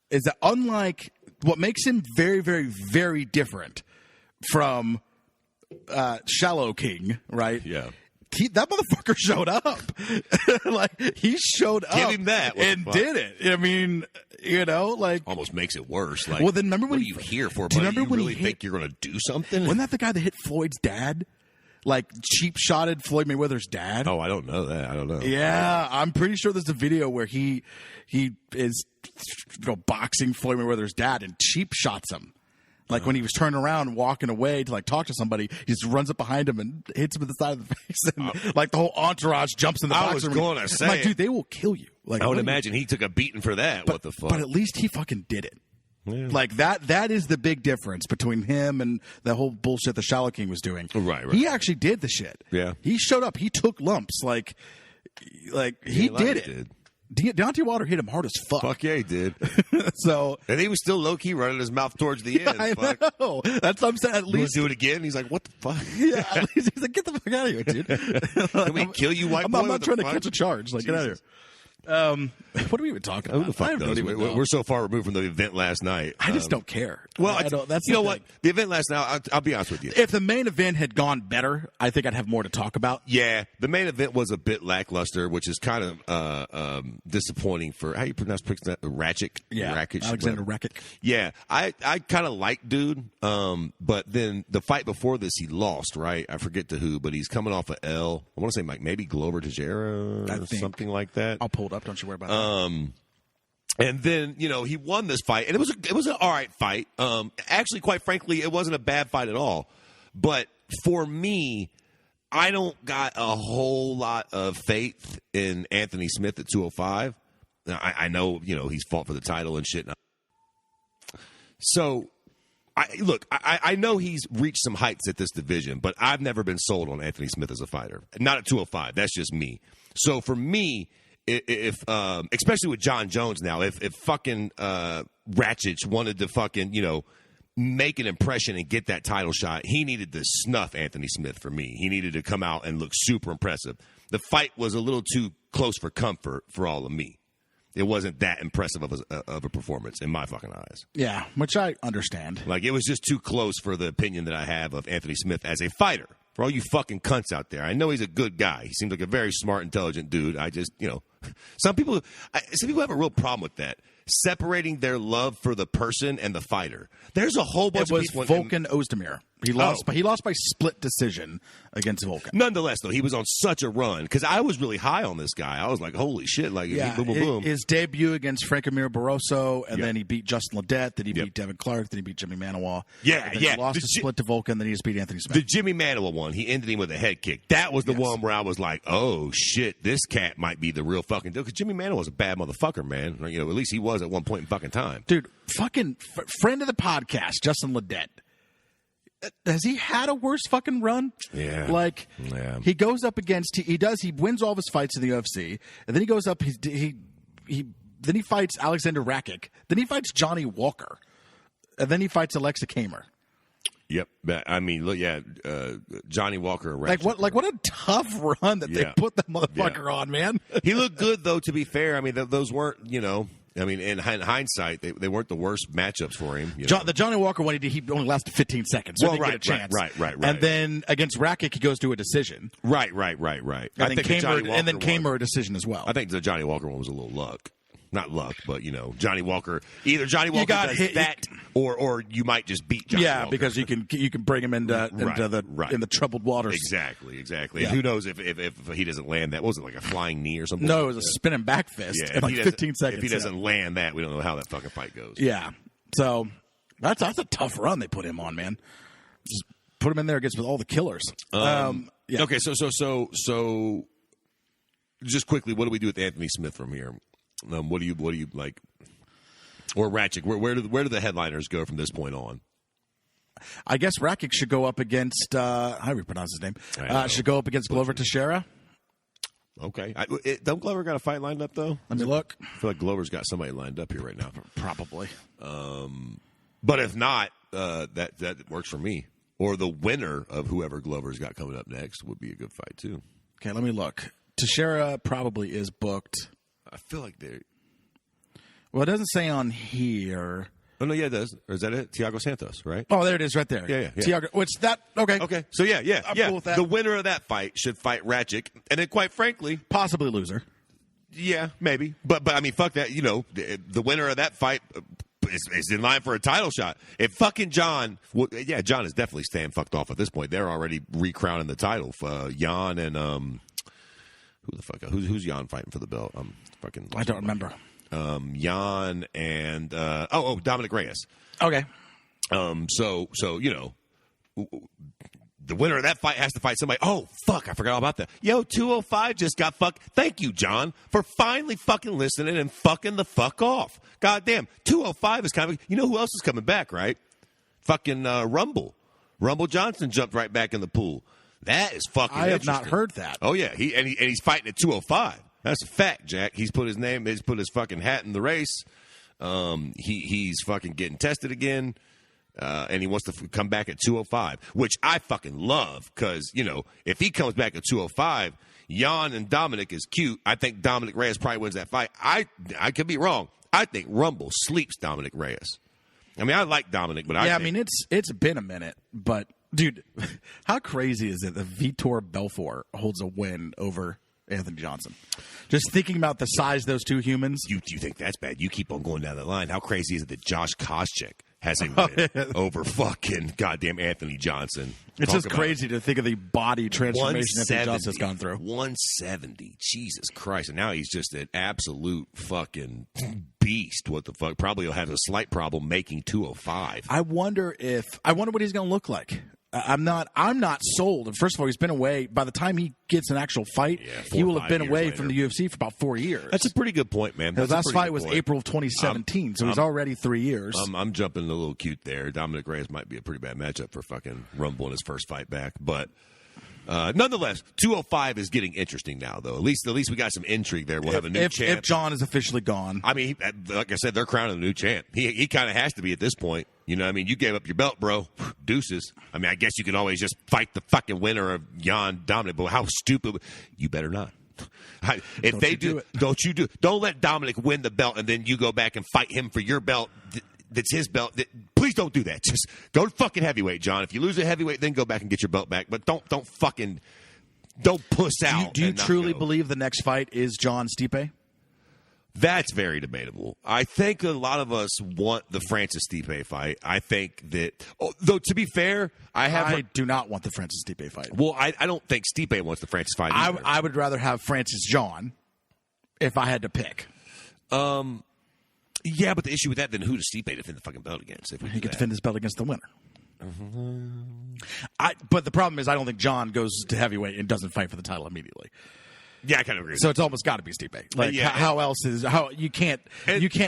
is that unlike what makes him very, very, very different from Shallow King, right? Yeah. That motherfucker showed up. He showed up. Give him that. And did it. I mean, almost makes it worse. Well, then remember when what are you here for, buddy? You really think you're going to do something? Wasn't that the guy that hit Floyd's dad? Cheap-shotted Floyd Mayweather's dad. Oh, I don't know that. I don't know. Yeah, I'm pretty sure there's a video where he is boxing Floyd Mayweather's dad and cheap shots him. Like when he was turning around and walking away to like talk to somebody, he just runs up behind him and hits him in the side of the face, and like the whole entourage jumps in the box. I was going to say, I'm like, dude, they will kill you. Like, I would imagine he took a beating for that. What the fuck? But at least he fucking did it. Yeah. Like that is the big difference between him and the whole bullshit the Shallow King was doing. Right. He actually did the shit. Yeah. He showed up. He took lumps. Like he did it. Deontay Wilder hit him hard as fuck. Fuck yeah, he did. And he was still low key running his mouth towards the end. I know. That's what I'm saying. At least do it again. He's like, what the fuck? Yeah. At least he's like, get the fuck out of here, dude. Can we kill you, white boy? I'm not trying to catch a charge. Like, get out of here. What are we even talking about? Who the fuck knows? We're so far removed from the event last night. I just don't care. Well, I don't. That's what? The event last night, I'll be honest with you. If the main event had gone better, I think I'd have more to talk about. Yeah, the main event was a bit lackluster, which is kind of disappointing for how you pronounce that? Ratchet? Yeah, Alexander Rakic. Yeah, I kind of like dude, but then the fight before this, he lost, right? I forget to who, but he's coming off a L. I want to say like maybe Glover Teixeira or something like that. I'll pull it up. Don't you worry about that. And then, he won this fight, and it was an all right fight. Actually, quite frankly, it wasn't a bad fight at all. But for me, I don't got a whole lot of faith in Anthony Smith at 205. I know, he's fought for the title and shit. So, I know he's reached some heights at this division, but I've never been sold on Anthony Smith as a fighter. Not at 205. That's just me. So for me, if especially with John Jones now, if fucking Ratchich wanted to fucking, make an impression and get that title shot, he needed to snuff Anthony Smith for me. He needed to come out and look super impressive. The fight was a little too close for comfort for all of me. It wasn't that impressive of a performance in my fucking eyes. Yeah, which I understand. Like, it was just too close for the opinion that I have of Anthony Smith as a fighter. For all you fucking cunts out there, I know he's a good guy. He seems like a very smart, intelligent dude. I just, some people have a real problem with that. Separating their love for the person and the fighter. There's a whole bunch of people. It was Volkan Ozdemir. He lost by split decision against Volkan. Nonetheless, though, he was on such a run because I was really high on this guy. I was like, holy shit! Like, boom, boom, boom. His debut against Francois Barroso, and then he beat Justin Ledet. Then he beat Devin Clark. Then he beat Jimmy Manuwa. Yeah. He lost the split to Volkan. Then he just beat Anthony Smith. The Jimmy Manuwa one, he ended him with a head kick. That was the one where I was like, oh shit, this cat might be the real fucking deal. Because Jimmy Manuwa was a bad motherfucker, man. At least he was at one point in fucking time. Dude, fucking friend of the podcast, Justin Ledet. Has he had a worse fucking run? Yeah. He goes up against he wins all of his fights in the UFC, and then he goes up then he fights Alexander Rakic, then he fights Johnny Walker, and then he fights Alexa Kamer. Yep. I mean, look, Johnny Walker. Like what a tough run that they put that motherfucker on, man. He looked good though, to be fair. I mean, those weren't, in hindsight, they weren't the worst matchups for him. The Johnny Walker one, he only lasted 15 seconds. So he didn't get a chance. Right. And then against Rakic, he goes to a decision. Right. And then Kamer a decision as well. I think the Johnny Walker one was a little luck. Not luck, but Johnny Walker. Either Johnny Walker does that, or you might just beat Johnny Walker. Because you can bring him into the troubled waters. Exactly. Yeah. Who knows if he doesn't land that? What was it, like a flying knee or something? No, it was a spinning back fist in like 15 seconds. If he doesn't land that, we don't know how that fucking fight goes. Yeah. So that's a tough run they put him on, man. Just put him in there against all the killers. Okay, so just quickly, what do we do with Anthony Smith from here? What do you like? Or Ratchik? Where do the headliners go from this point on? I guess Rakic should go up against how do we pronounce his name? Should go up against Glover Teixeira. Okay. Don't Glover got a fight lined up though? Let me look. I feel like Glover's got somebody lined up here right now. Probably. But if not, that works for me. Or the winner of whoever Glover's got coming up next would be a good fight too. Okay, let me look. Teixeira probably is booked. I feel like they're... Well, it doesn't say on here. Oh, no, yeah, it does. Or is that it? Thiago Santos, right? Oh, there it is right there. Yeah. Thiago, which that... Okay. Okay, so yeah. I'm cool with that. The winner of that fight should fight Ratchik. And then, quite frankly... Possibly loser. Yeah, maybe. But I mean, fuck that. The winner of that fight is in line for a title shot. If fucking John... Well, yeah, John is definitely staying fucked off at this point. They're already recrowning the title for Jan and... Who the fuck? Who's Jan fighting for the belt? I don't remember. Jan and Dominic Reyes. Okay. So you know, the winner of that fight has to fight somebody. Oh, fuck, I forgot all about that. Yo, 205 just got fucked. Thank you, John, for finally fucking listening and fucking the fuck off. Goddamn, 205 is kind of, you know who else is coming back, right? Fucking Rumble. Rumble Johnson jumped right back in the pool. That is fucking I have interesting. not heard that. Oh, yeah, he's fighting at 205. That's a fact, Jack. He's put his fucking hat in the race. He's fucking getting tested again. And he wants to come back at 205, which I fucking love because, you know, if he comes back at 205, Jan and Dominic is cute. I think Dominic Reyes probably wins that fight. I could be wrong. I think Rumble sleeps Dominic Reyes. I mean, I like Dominic, but I mean, it's been a minute, but dude, how crazy is it that Vitor Belfort holds a win over Anthony Johnson? Just thinking about the size of those two humans. You think that's bad? You keep on going down the line. How crazy is it that Josh Koscheck has a win over fucking goddamn Anthony Johnson? It's just crazy to think of the body transformation Anthony Johnson has gone through. 170. Jesus Christ. And now he's just an absolute fucking beast. What the fuck? Probably will have a slight problem making 205. I wonder what he's going to look like. I'm not sold. And first of all, he's been away. By the time he gets an actual fight, he will have been away from the UFC for about 4 years. That's a pretty good point, man. His last fight was April of 2017, so he's already 3 years. I'm jumping a little cute there. Dominic Reyes might be a pretty bad matchup for fucking Rumble in his first fight back, but nonetheless, 205 is getting interesting now, though. At least we got some intrigue there. We'll have a new champ. If John is officially gone. I mean, like I said, they're crowning a new champ. He kind of has to be at this point. You know what I mean? You gave up your belt, bro. Deuces. I mean, I guess you can always just fight the fucking winner of Jan Dominic, but how stupid. You better not. If they do, don't you do. Don't let Dominic win the belt and then you go back and fight him for your belt that's his belt. Please don't do that. Just go to fucking heavyweight, John. If you lose a heavyweight, then go back and get your belt back. But don't puss out. Do you truly believe the next fight is John Stipe? That's very debatable. I think a lot of us want the Francis Stipe fight. I think that, though, to be fair, I do not want the Francis Stipe fight. Well, I don't think Stipe wants the Francis fight either. I would rather have Francis John if I had to pick. Yeah, but the issue with that, then who does Stipe defend the fucking belt against? If he could defend his belt against the winner. But the problem is I don't think John goes to heavyweight and doesn't fight for the title immediately. Yeah, I kind of agree. So it's almost got to be Stipe. Like, how else is you can't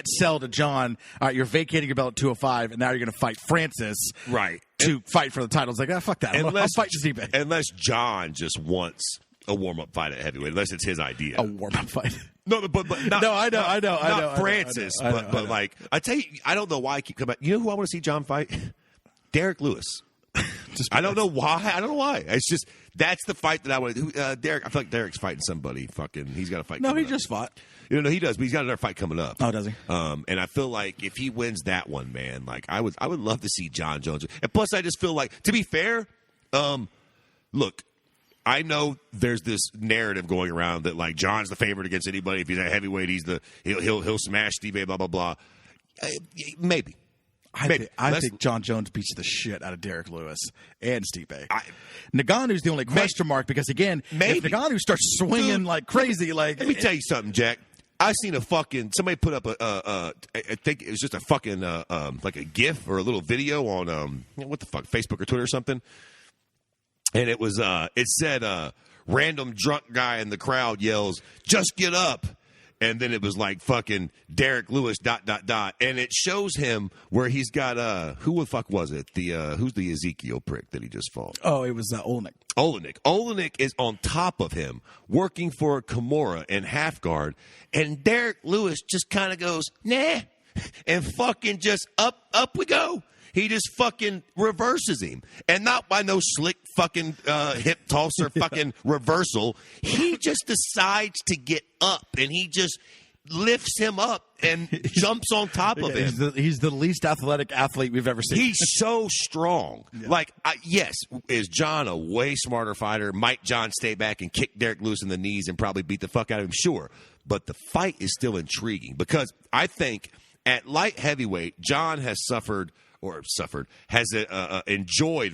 sell to John? All right, you're vacating your belt at 205, and now you're going to fight Francis, right? To fight for the title. It's like, fuck that. I'll fight Stipe. Unless John just wants a warm up fight at heavyweight, unless it's his idea. A warm up fight. No, but not, no, I know. Not Francis, but like I tell you, I don't know why I keep coming back. You know who I want to see John fight? Derek Lewis. I don't know why. I don't know why. It's just that's the fight that I want to do. Derek, I feel like Derek's fighting somebody. Fucking, he's got a fight. No, he just fought. You know, he does, but he's got another fight coming up. Oh, does he? And I feel like if he wins that one, man, like I would love to see John Jones. And plus, I just feel like, to be fair, look, I know there's this narrative going around that like John's the favorite against anybody. If he's at heavyweight, he'll smash Stipe. Blah blah blah. Maybe. I think John Jones beats the shit out of Derek Lewis and Stipe. Nagannou's the only question mark because, again, if Ngannou starts swinging like crazy, like... Let me tell you something, Jack. I seen a fucking... Somebody put up I think it was just a fucking, like a GIF or a little video on, what the fuck, Facebook or Twitter or something. And it was, it said, random drunk guy in the crowd yells, "Just get up." And then it was like fucking Derek Lewis ... And it shows him where he's got who the fuck was it? Who's the Ezekiel prick that he just fought? Oh, it was Olenek. Olenek is on top of him, working for Kimura in half guard, and Derek Lewis just kind of goes, nah, and fucking just up we go. He just fucking reverses him. And not by no slick fucking hip toss or fucking reversal. He just decides to get up, and he just lifts him up and jumps on top of him. He's the least athletic athlete we've ever seen. He's so strong. Yeah. Like, yes, is John a way smarter fighter? Might John stay back and kick Derek Lewis in the knees and probably beat the fuck out of him? Sure. But the fight is still intriguing because I think at light heavyweight, John has enjoyed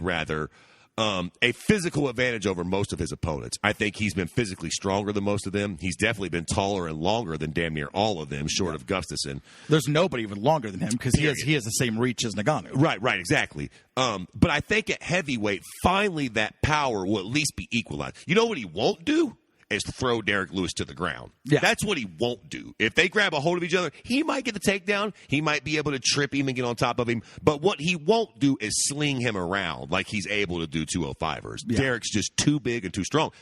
a physical advantage over most of his opponents. I think he's been physically stronger than most of them. He's definitely been taller and longer than damn near all of them, short of Gustafsson. There's nobody even longer than him because he has the same reach as Ngannou. Right, exactly. But I think at heavyweight, finally that power will at least be equalized. You know what he won't do? Is throw Derek Lewis to the ground. Yeah. That's what he won't do. If they grab a hold of each other, he might get the takedown. He might be able to trip him and get on top of him. But what he won't do is sling him around like he's able to do 205ers. Yeah. Derek's just too big and too strong.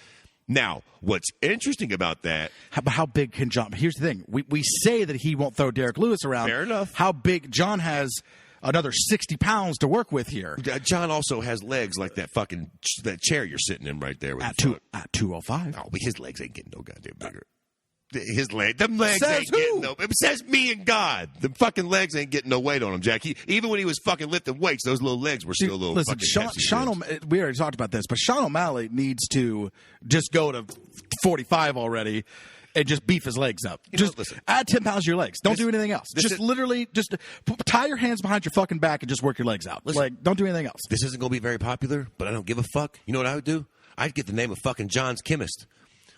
Now, what's interesting about that... How big can John... Here's the thing. We say that he won't throw Derek Lewis around. Fair enough. How big... John has another 60 pounds to work with here. John also has legs like that chair you're sitting in right there. With at 205. Oh, but his legs ain't getting no goddamn bigger. Them legs says ain't who? getting no... It says me and God. The fucking legs ain't getting no weight on him, Jack. Even when he was fucking lifting weights, those little legs were still a little listen, fucking we already talked about this, but Sean O'Malley needs to just go to 45 already and just beef his legs up. Listen, add 10 pounds to your legs. Don't do anything else. Just tie your hands behind your fucking back and just work your legs out. Listen, don't do anything else. This isn't going to be very popular, but I don't give a fuck. You know what I would do? I'd get the name of fucking John's Chemist.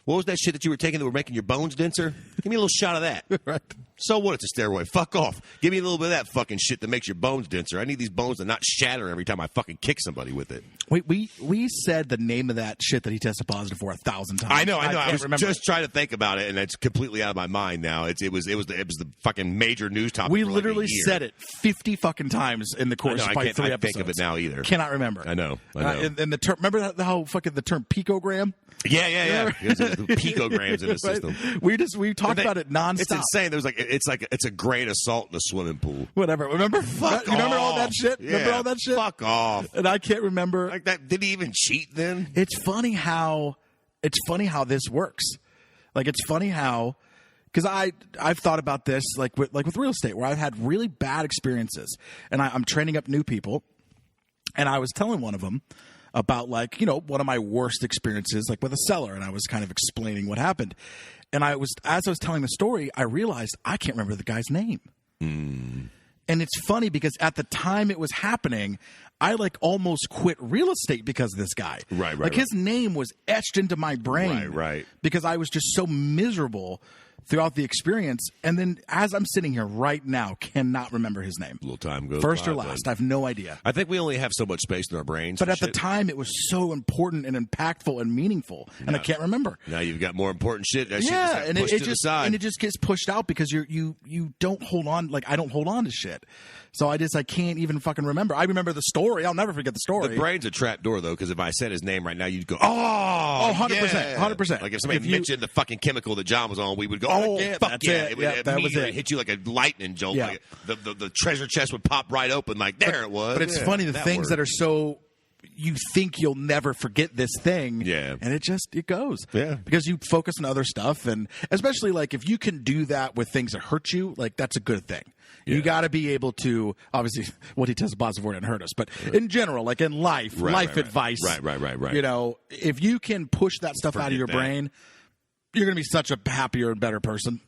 What was that shit that you were taking that were making your bones denser? Give me a little shot of that. Right. So what? It's a steroid. Fuck off. Give me a little bit of that fucking shit that makes your bones denser. I need these bones to not shatter every time I fucking kick somebody with it. We said the name of that shit that he tested positive for 1,000 times. I know. I was just trying to think about it, and it's completely out of my mind now. It was the fucking major news topic. We literally said it 50 fucking times in the course of 3 episodes. I can't think of it now either. Cannot remember. I know. And the term, remember how fucking the term picogram? Yeah. There's picograms in the system. We talked about it nonstop. It's insane. There's it's a grain of salt in a swimming pool. Whatever. Remember all that shit? Yeah, remember all that shit? Fuck off. And I can't remember. Like that. Did he even cheat then? It's funny how this works. Like it's funny how, because I've thought about this like with real estate where I've had really bad experiences and I'm training up new people, and I was telling one of them about one of my worst experiences with a seller, and I was kind of explaining what happened. And as I was telling the story, I realized I can't remember the guy's name. Mm. And it's funny because at the time it was happening, I almost quit real estate because of this guy. Right. His name was etched into my brain. Right. Because I was just so miserable throughout the experience. And then as I'm sitting here right now, cannot remember his name. A little time goes First by, or last, I have no idea. I think we only have so much space in our brains. But at the time, it was so important and impactful and meaningful, and I can't remember. Now you've got more important shit. That and it just gets pushed out because you don't hold on. I don't hold on to shit. So I can't even fucking remember. I remember the story. I'll never forget the story. The brain's a trap door, though, because if I said his name right now, you'd go, 100%. 100%. Like if somebody mentioned the fucking chemical that John was on, we would go, fuck yeah. It would hit you like a lightning jolt. Yeah. Like the treasure chest would pop right open. There it was. But it's funny, the things that are so... You think you'll never forget this thing, and it goes. Yeah. Because you focus on other stuff, and especially if you can do that with things that hurt you, that's a good thing. Yeah. You got to be able to, obviously, what he tested positive for didn't hurt us, but in general, in life, advice. Right. If you can push that stuff out of your brain, you're going to be such a happier and better person.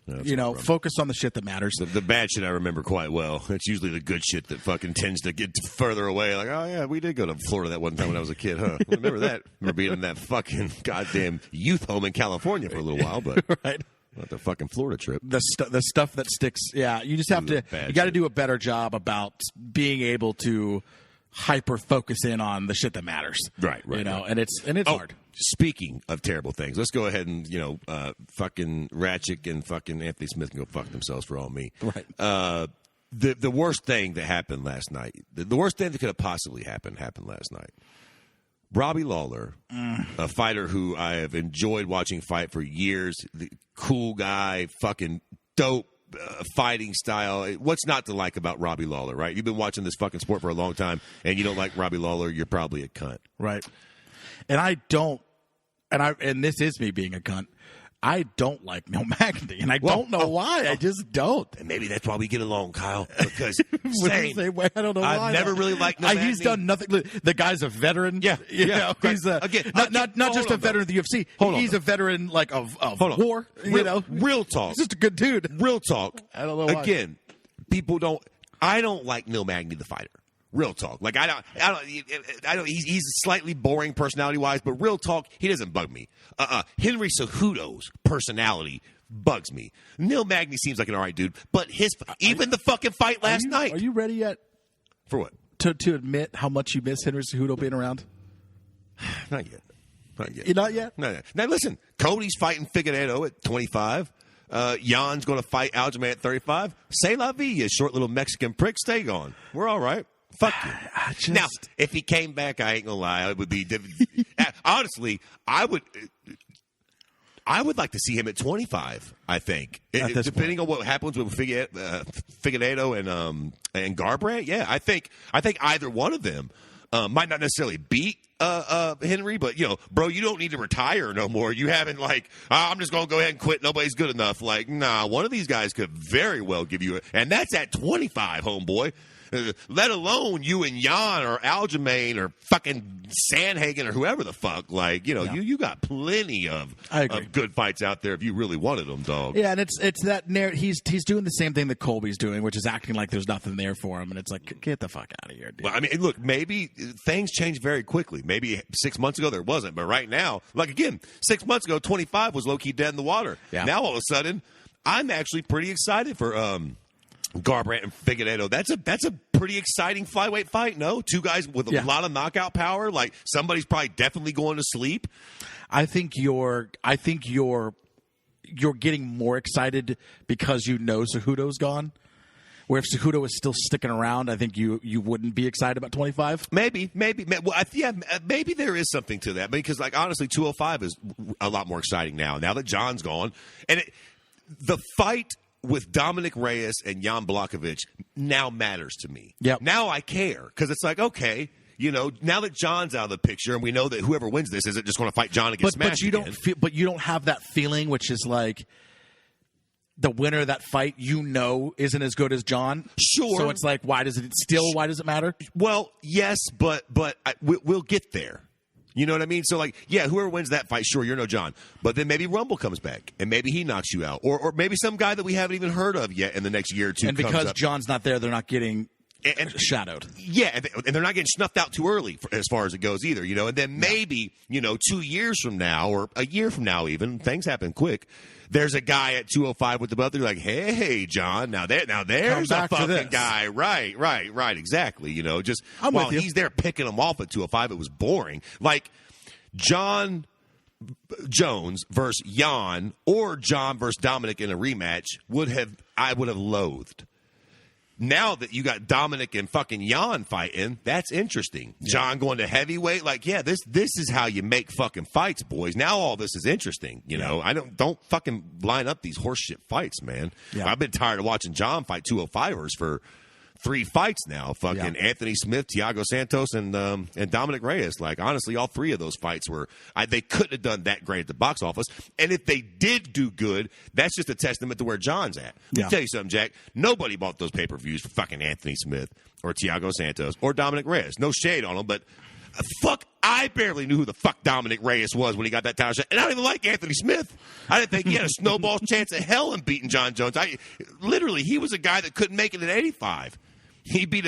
Focus on the shit that matters. The bad shit I remember quite well. It's usually the good shit that fucking tends to get further away. Like, oh, yeah, we did go to Florida that one time when I was a kid, huh? Remember that? Remember being in that fucking goddamn youth home in California for a little while, but right. Not the fucking Florida trip. The stuff that sticks. Yeah, you just have to. You got to do a better job about being able to hyper focus in on the shit that matters. Right. And it's hard. Speaking of terrible things, let's go ahead and fucking Ratchet and fucking Anthony Smith can go fuck themselves for all me. Right. The worst thing that happened last night, the worst thing that could have possibly happened last night. Robbie Lawler, a fighter who I have enjoyed watching fight for years, the cool guy, fucking dope fighting style. What's not to like about Robbie Lawler, right? You've been watching this fucking sport for a long time, and you don't like Robbie Lawler, you're probably a cunt. Right. And I don't, and this is me being a cunt, I don't like Neil Magny, and I don't know why. I just don't. And maybe that's why we get along, Kyle. Because same way. I don't know why. I've never really liked Neil Magny. He's done nothing. The guy's a veteran. Yeah. He's not just a veteran of the UFC. He's a veteran of war. Real talk. He's just a good dude. Real talk. I don't know why. Again, I don't like Neil Magny, the fighter. Real talk. Like, I don't. He's slightly boring personality-wise, but real talk, he doesn't bug me. Henry Cejudo's personality bugs me. Neil Magny seems like an all right dude, but the fucking fight last night. Are you ready yet? For what? To admit how much you miss Henry Cejudo being around? Not yet. You're not yet? Not yet. Now, listen, Cody's fighting Figueiredo at 25. Jan's going to fight Aljamain at 35. C'est la vie, you short little Mexican prick. Stay gone. We're all right. Fuck you. Now, if he came back, I ain't going to lie. It would be honestly, I would like to see him at 25, I think. Depending on what happens with Figueiredo and Garbrandt, yeah, I think either one of them might not necessarily beat Henry, but, bro, you don't need to retire no more. You haven't, I'm just going to go ahead and quit. Nobody's good enough. Nah, one of these guys could very well give you and that's at 25, homeboy. Let alone you and Jan or Aljamain or fucking Sandhagen or whoever the fuck. You got plenty of good fights out there if you really wanted them, dog. Yeah, and it's that narrative. He's doing the same thing that Colby's doing, which is acting like there's nothing there for him, and it's like, get the fuck out of here, dude. Well, I mean, look, maybe things change very quickly. Maybe 6 months ago there wasn't, but right now, 6 months ago, 25 was low-key dead in the water. Yeah. Now all of a sudden, I'm actually pretty excited for Garbrandt and Figueiredo. That's a pretty exciting flyweight fight. No, two guys with a lot of knockout power. Somebody's probably definitely going to sleep. I think you're getting more excited because Cejudo's gone. Where if Cejudo is still sticking around, I think you wouldn't be excited about 25. Maybe. Well, maybe there is something to that because, honestly, 205 is a lot more exciting now. Now that John's gone, and the fight with Dominic Reyes and Jan Blachowicz now matters to me. Yep. Now I care because it's okay, now that John's out of the picture and we know that whoever wins this isn't just going to fight John against Smash again. But you don't have that feeling, which is the winner of that fight, isn't as good as John. Sure. So it's why does it matter? Well, yes, but we'll get there. You know what I mean? So, whoever wins that fight, sure, you're no John. But then maybe Rumble comes back, and maybe he knocks you out. Or maybe some guy that we haven't even heard of yet in the next year or two and comes because up. John's not there, they're not getting shadowed. Yeah, and they're not getting snuffed out too early as far as it goes either, And then maybe, 2 years from now or a year from now even, things happen quick. There's a guy at 205 with the belt. They're like, hey, John, now there's a fucking guy. Right, exactly. Just while he's there picking him off at 205, it was boring. John Jones versus Jan or John versus Dominic in a rematch I would have loathed. Now that you got Dominic and fucking Jan fighting, that's interesting. Yeah. John going to heavyweight, this is how you make fucking fights, boys. Now all this is interesting, I don't fucking line up these horseshit fights, man. Yeah. I've been tired of watching John fight 205ers for 3 fights now. Fucking Anthony Smith, Thiago Santos, and Dominic Reyes. Honestly, all 3 of those fights they couldn't have done that great at the box office. And if they did do good, that's just a testament to where John's at. Let me tell you something, Jack. Nobody bought those pay-per-views for fucking Anthony Smith or Thiago Santos or Dominic Reyes. No shade on them, but I barely knew who the fuck Dominic Reyes was when he got that title shot. And I don't even like Anthony Smith. I didn't think he had a snowball's chance of hell in beating John Jones. Literally, he was a guy that couldn't make it at 85. He beat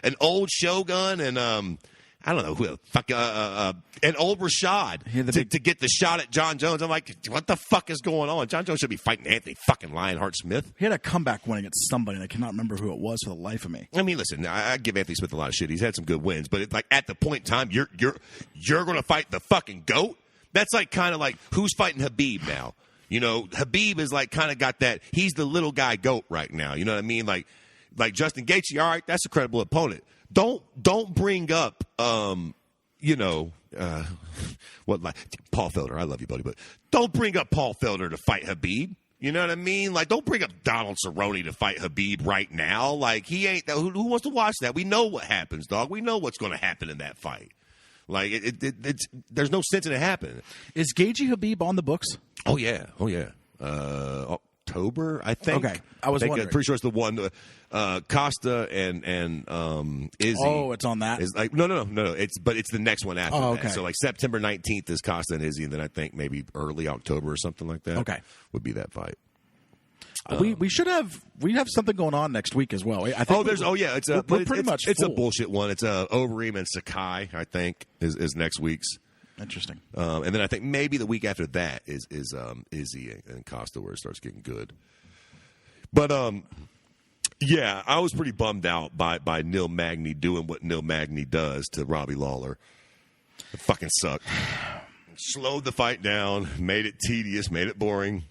an old Shogun and I don't know who the fuck an old Rashad to get the shot at John Jones. I'm like, what the fuck is going on? John Jones should be fighting Anthony fucking Lionheart Smith. He had a comeback win against somebody, and I cannot remember who it was for the life of me. I mean, listen, I give Anthony Smith a lot of shit. He's had some good wins, but at the point in time, you're going to fight the fucking GOAT. That's kind of who's fighting Habib now. Habib is kind of got that. He's the little guy GOAT right now. You know what I mean? Like Justin Gaethje, all right, that's a credible opponent. Don't bring up, Paul Felder. I love you, buddy, but don't bring up Paul Felder to fight Habib. You know what I mean? Don't bring up Donald Cerrone to fight Habib right now. He ain't. Who wants to watch that? We know what happens, dog. We know what's going to happen in that fight. There's no sense in it happening. Is Gaethje Habib on the books? Oh yeah. October, I think. Okay, I was wondering. Pretty sure it's the one. Costa and Izzy. Oh, it's on that. Is no. It's the next one after that. Okay. So September 19th is Costa and Izzy, and then I think maybe early October or something like that. Okay, would be that fight. We have something going on next week as well. I think we're pretty much it's a full. bullshit one. It's Overeem and Sakai, I think, is next week's. Interesting. And then I think maybe the week after that is Izzy and Costa, where it starts getting good. But yeah, I was pretty bummed out by Neil Magny doing what Neil Magny does to Robbie Lawler. It fucking sucked. Slowed the fight down, made it tedious, made it boring.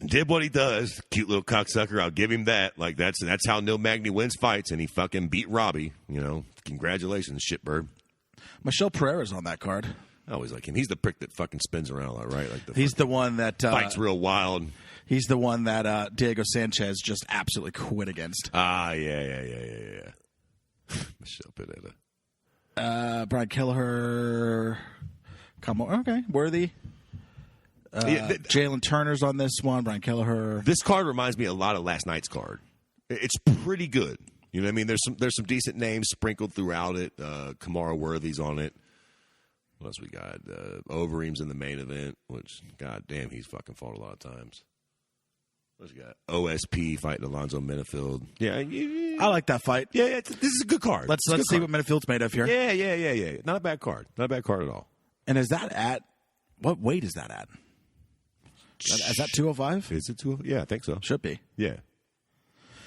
Did what he does. Cute little cocksucker. I'll give him that. Like that's how Neil Magny wins fights, and he fucking beat Robbie. You know, congratulations, shitbird. Michelle Pereira's on that card. I always like him. He's the prick that fucking spins around a lot, right? Like he's the one that fights real wild. He's the one that Diego Sanchez just absolutely quit against. Yeah. Michelle Pereira. Brian Kelleher. Come on. Okay. Worthy. Jalen Turner's on this one. Brian Kelleher. This card reminds me a lot of last night's card. It's pretty good. You know what I mean? There's some decent names sprinkled throughout it. Kamara Worthy's on it. What else we got? Overeem's in the main event, which, god damn, he's fucking fought a lot of times. What's we got? OSP fighting Alonzo Minifield. Yeah. I like that fight. Yeah, this is a good card. Let's see what Minifield's made of here. Yeah. Not a bad card. Not a bad card at all. And is that at, what weight is that at? Is that 205? Is it 205? Yeah, I think so. Should be. Yeah.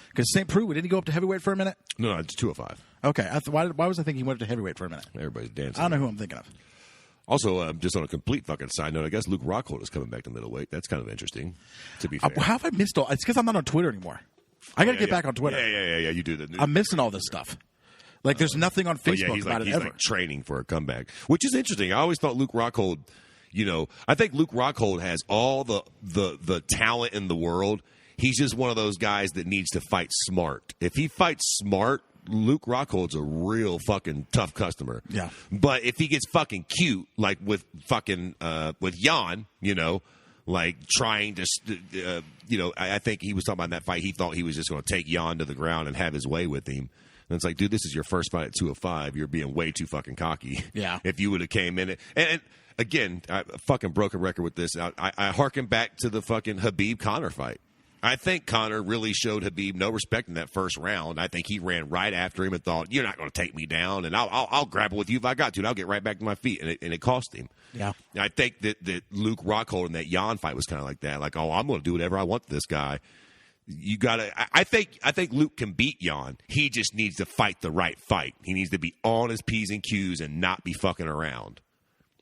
Because St. Preux, didn't he go up to heavyweight for a minute? No, it's 205. Okay. Why was I thinking he went up to heavyweight for a minute? Everybody's dancing. I don't know who I'm thinking of. Also, just on a complete fucking side note, I guess Luke Rockhold is coming back to middleweight. That's kind of interesting, to be fair. How have I missed all? It's because I'm not on Twitter anymore. I got to get back on Twitter. Yeah. You do that. I'm missing all this stuff. Like, there's nothing on Facebook about it ever. He's like training for a comeback, which is interesting. I always thought Luke Rockhold, I think Luke Rockhold has all the talent in the world. He's just one of those guys that needs to fight smart. If he fights smart, Luke Rockhold's a real fucking tough customer. Yeah. But if he gets fucking cute, like with fucking with Jan, like trying to, I think he was talking about in that fight. He thought he was just going to take Jan to the ground and have his way with him. And it's like, dude, this is your first fight at 205. You're being way too fucking cocky. Yeah. If you would have came in and again, I fucking broke a record with this. I harken back to the fucking Habib Conor fight. I think Conor really showed Habib no respect in that first round. I think he ran right after him and thought, "You're not going to take me down, and I'll grapple with you if I got to, and I'll get right back to my feet." And it cost him. Yeah, and I think that Luke Rockhold in that Jan fight was kind of like that. Like, oh, I'm going to do whatever I want to this guy. You gotta. I think Luke can beat Jan. He just needs to fight the right fight. He needs to be on his P's and Q's and not be fucking around.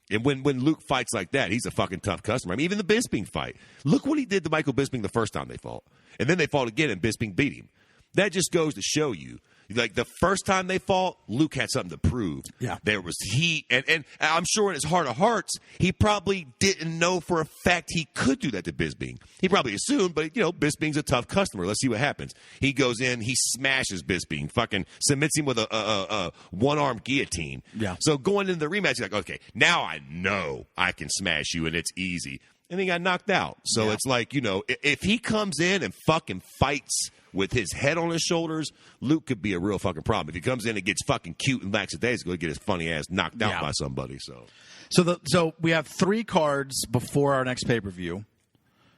And when Luke fights like that, he's a fucking tough customer. I mean, even the Bisping fight. Look what he did to Michael Bisping the first time they fought. And then they fought again, and Bisping beat him. That just goes to show you. Like, the first time they fought, Luke had something to prove. Yeah. There was heat. And I'm sure in his heart of hearts, he probably didn't know for a fact he could do that to Bisping. He probably assumed, but, Bisping's a tough customer. Let's see what happens. He goes in, he smashes Bisping, fucking submits him with a one-arm guillotine. Yeah. So going into the rematch, he's like, okay, now I know I can smash you, and it's easy. And he got knocked out. So It's like, if he comes in and fucking fights with his head on his shoulders, Luke could be a real fucking problem. If he comes in and gets fucking cute and lackadaisical, he'll get his funny ass knocked out by somebody. So we have 3 cards before our next pay-per-view.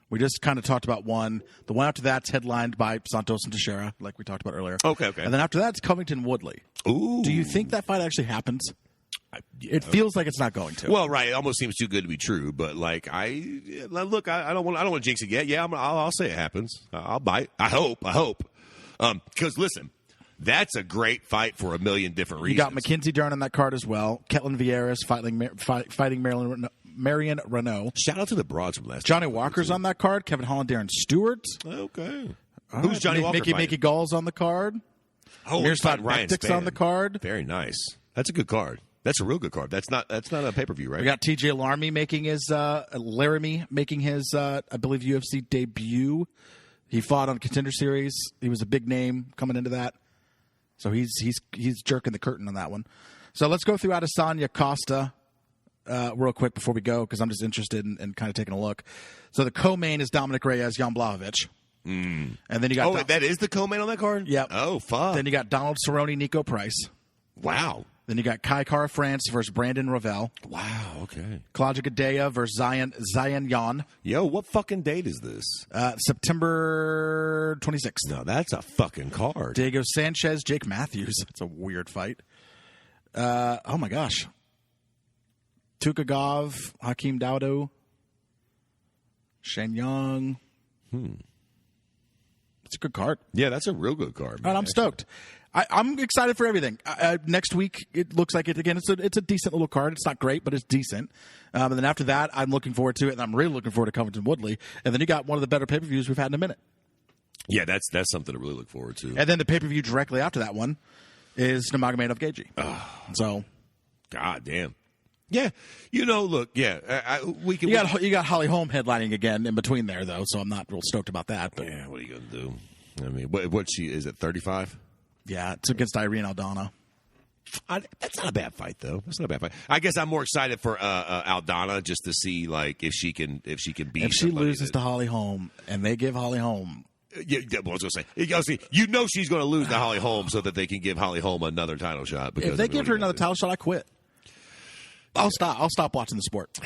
We just kind of talked about one. The one after that's headlined by Santos and Teixeira, like we talked about earlier. Okay. And then after that, it's Covington Woodley. Ooh. Do you think that fight actually happens? It feels like it's not going to. Well, right. It almost seems too good to be true. But I don't want to jinx it yet. Yeah, I'll say it happens. I'll bite. I hope. Because listen, that's a great fight for a million different reasons. You got Mackenzie Dern on that card as well. Ketlin Vieira's fighting Marion Renault. Shout out to the broads from last. Johnny Walker's on that card. Kevin Holland, Darren Stewart. Okay. Who's Johnny Walker? Mickey Gall's on the card. Oh, Miroslav Bektic's on the card. Very nice. That's a good card. That's a real good card. That's not a pay-per-view, right? We got TJ Laramie making his Laramie making his I believe UFC debut. He fought on Contender Series. He was a big name coming into that. So he's jerking the curtain on that one. So let's go through Adesanya Costa real quick before we go, because I'm just interested in kind of taking a look. So the co-main is Dominic Reyes, Jan Blachowicz. And then you got that is the co-main on that card? Yep. Oh, fuck. Then you got Donald Cerrone, Nico Price. Wow. Then you got Kai Kara France versus Brandon Ravel. Wow, okay. Claudia Gadea versus Zion Yan. Yo, what fucking date is this? September 26th. No, that's a fucking card. Diego Sanchez, Jake Matthews. It's a weird fight. Oh, my gosh. Tukagov, Hakeem Daudo, Shen Young. It's a good card. Yeah, that's a real good card. Man, I'm stoked. I'm excited for everything. Next week, it looks like it's a decent little card. It's not great, but it's decent. And then after that, I'm looking forward to it, and I'm really looking forward to Covington Woodley. And then you got one of the better pay-per-views we've had in a minute. Yeah, that's something to really look forward to. And then the pay-per-view directly after that one is Nurmagomedov Gaethje. So, God damn. Yeah, look, we can. You got Holly Holm headlining again in between there, though. So I'm not real stoked about that. But yeah, what are you gonna do? I mean, what she is at 35? Yeah, it's against Irene Aldana. That's not a bad fight, though. That's not a bad fight. I guess I'm more excited for Aldana just to see like if she can beat. If she loses to Holly Holm and they give Holly Holm. Yeah, well, I was going to say, she's going to lose to Holly Holm so that they can give Holly Holm another title shot. Because if they give her another title shot, I quit. I'll stop watching the sport.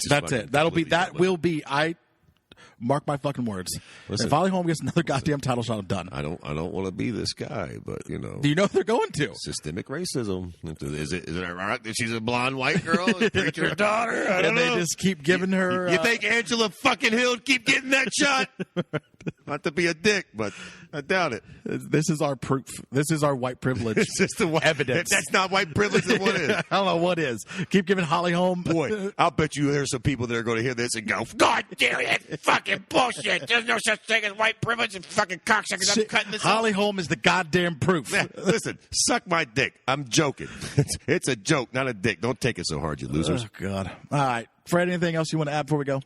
That's it. That will be. I mark my fucking words. Listen, if Holly Holm gets another goddamn title shot, I'm done. I don't want to be this guy, but Do you know what they're going to? Systemic racism. Is it right that she's a blonde white girl, a preacher's daughter? I don't know. They just keep giving her. You think Angela fucking Hill keep getting that shot? Not to be a dick, but I doubt it. This is our proof. This is our white privilege. It's just the evidence. If that's not white privilege, then what is? I don't know what is. Keep giving Holly Holm. Boy, I'll bet you there's some people that are going to hear this and go, God damn it, fucking bullshit. There's no such thing as white privilege and fucking cocksuckers. I'm cutting this Holly Holm is the goddamn proof. Yeah, listen, suck my dick. I'm joking. It's a joke, not a dick. Don't take it so hard, you losers. Oh, God. All right. Fred, anything else you want to add before we go?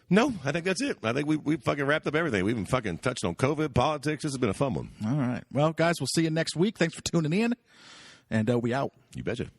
No, I think that's it. I think we fucking wrapped up everything. We even fucking touched on COVID, politics. This has been a fun one. All right. Well, guys, we'll see you next week. Thanks for tuning in, and we out. You betcha.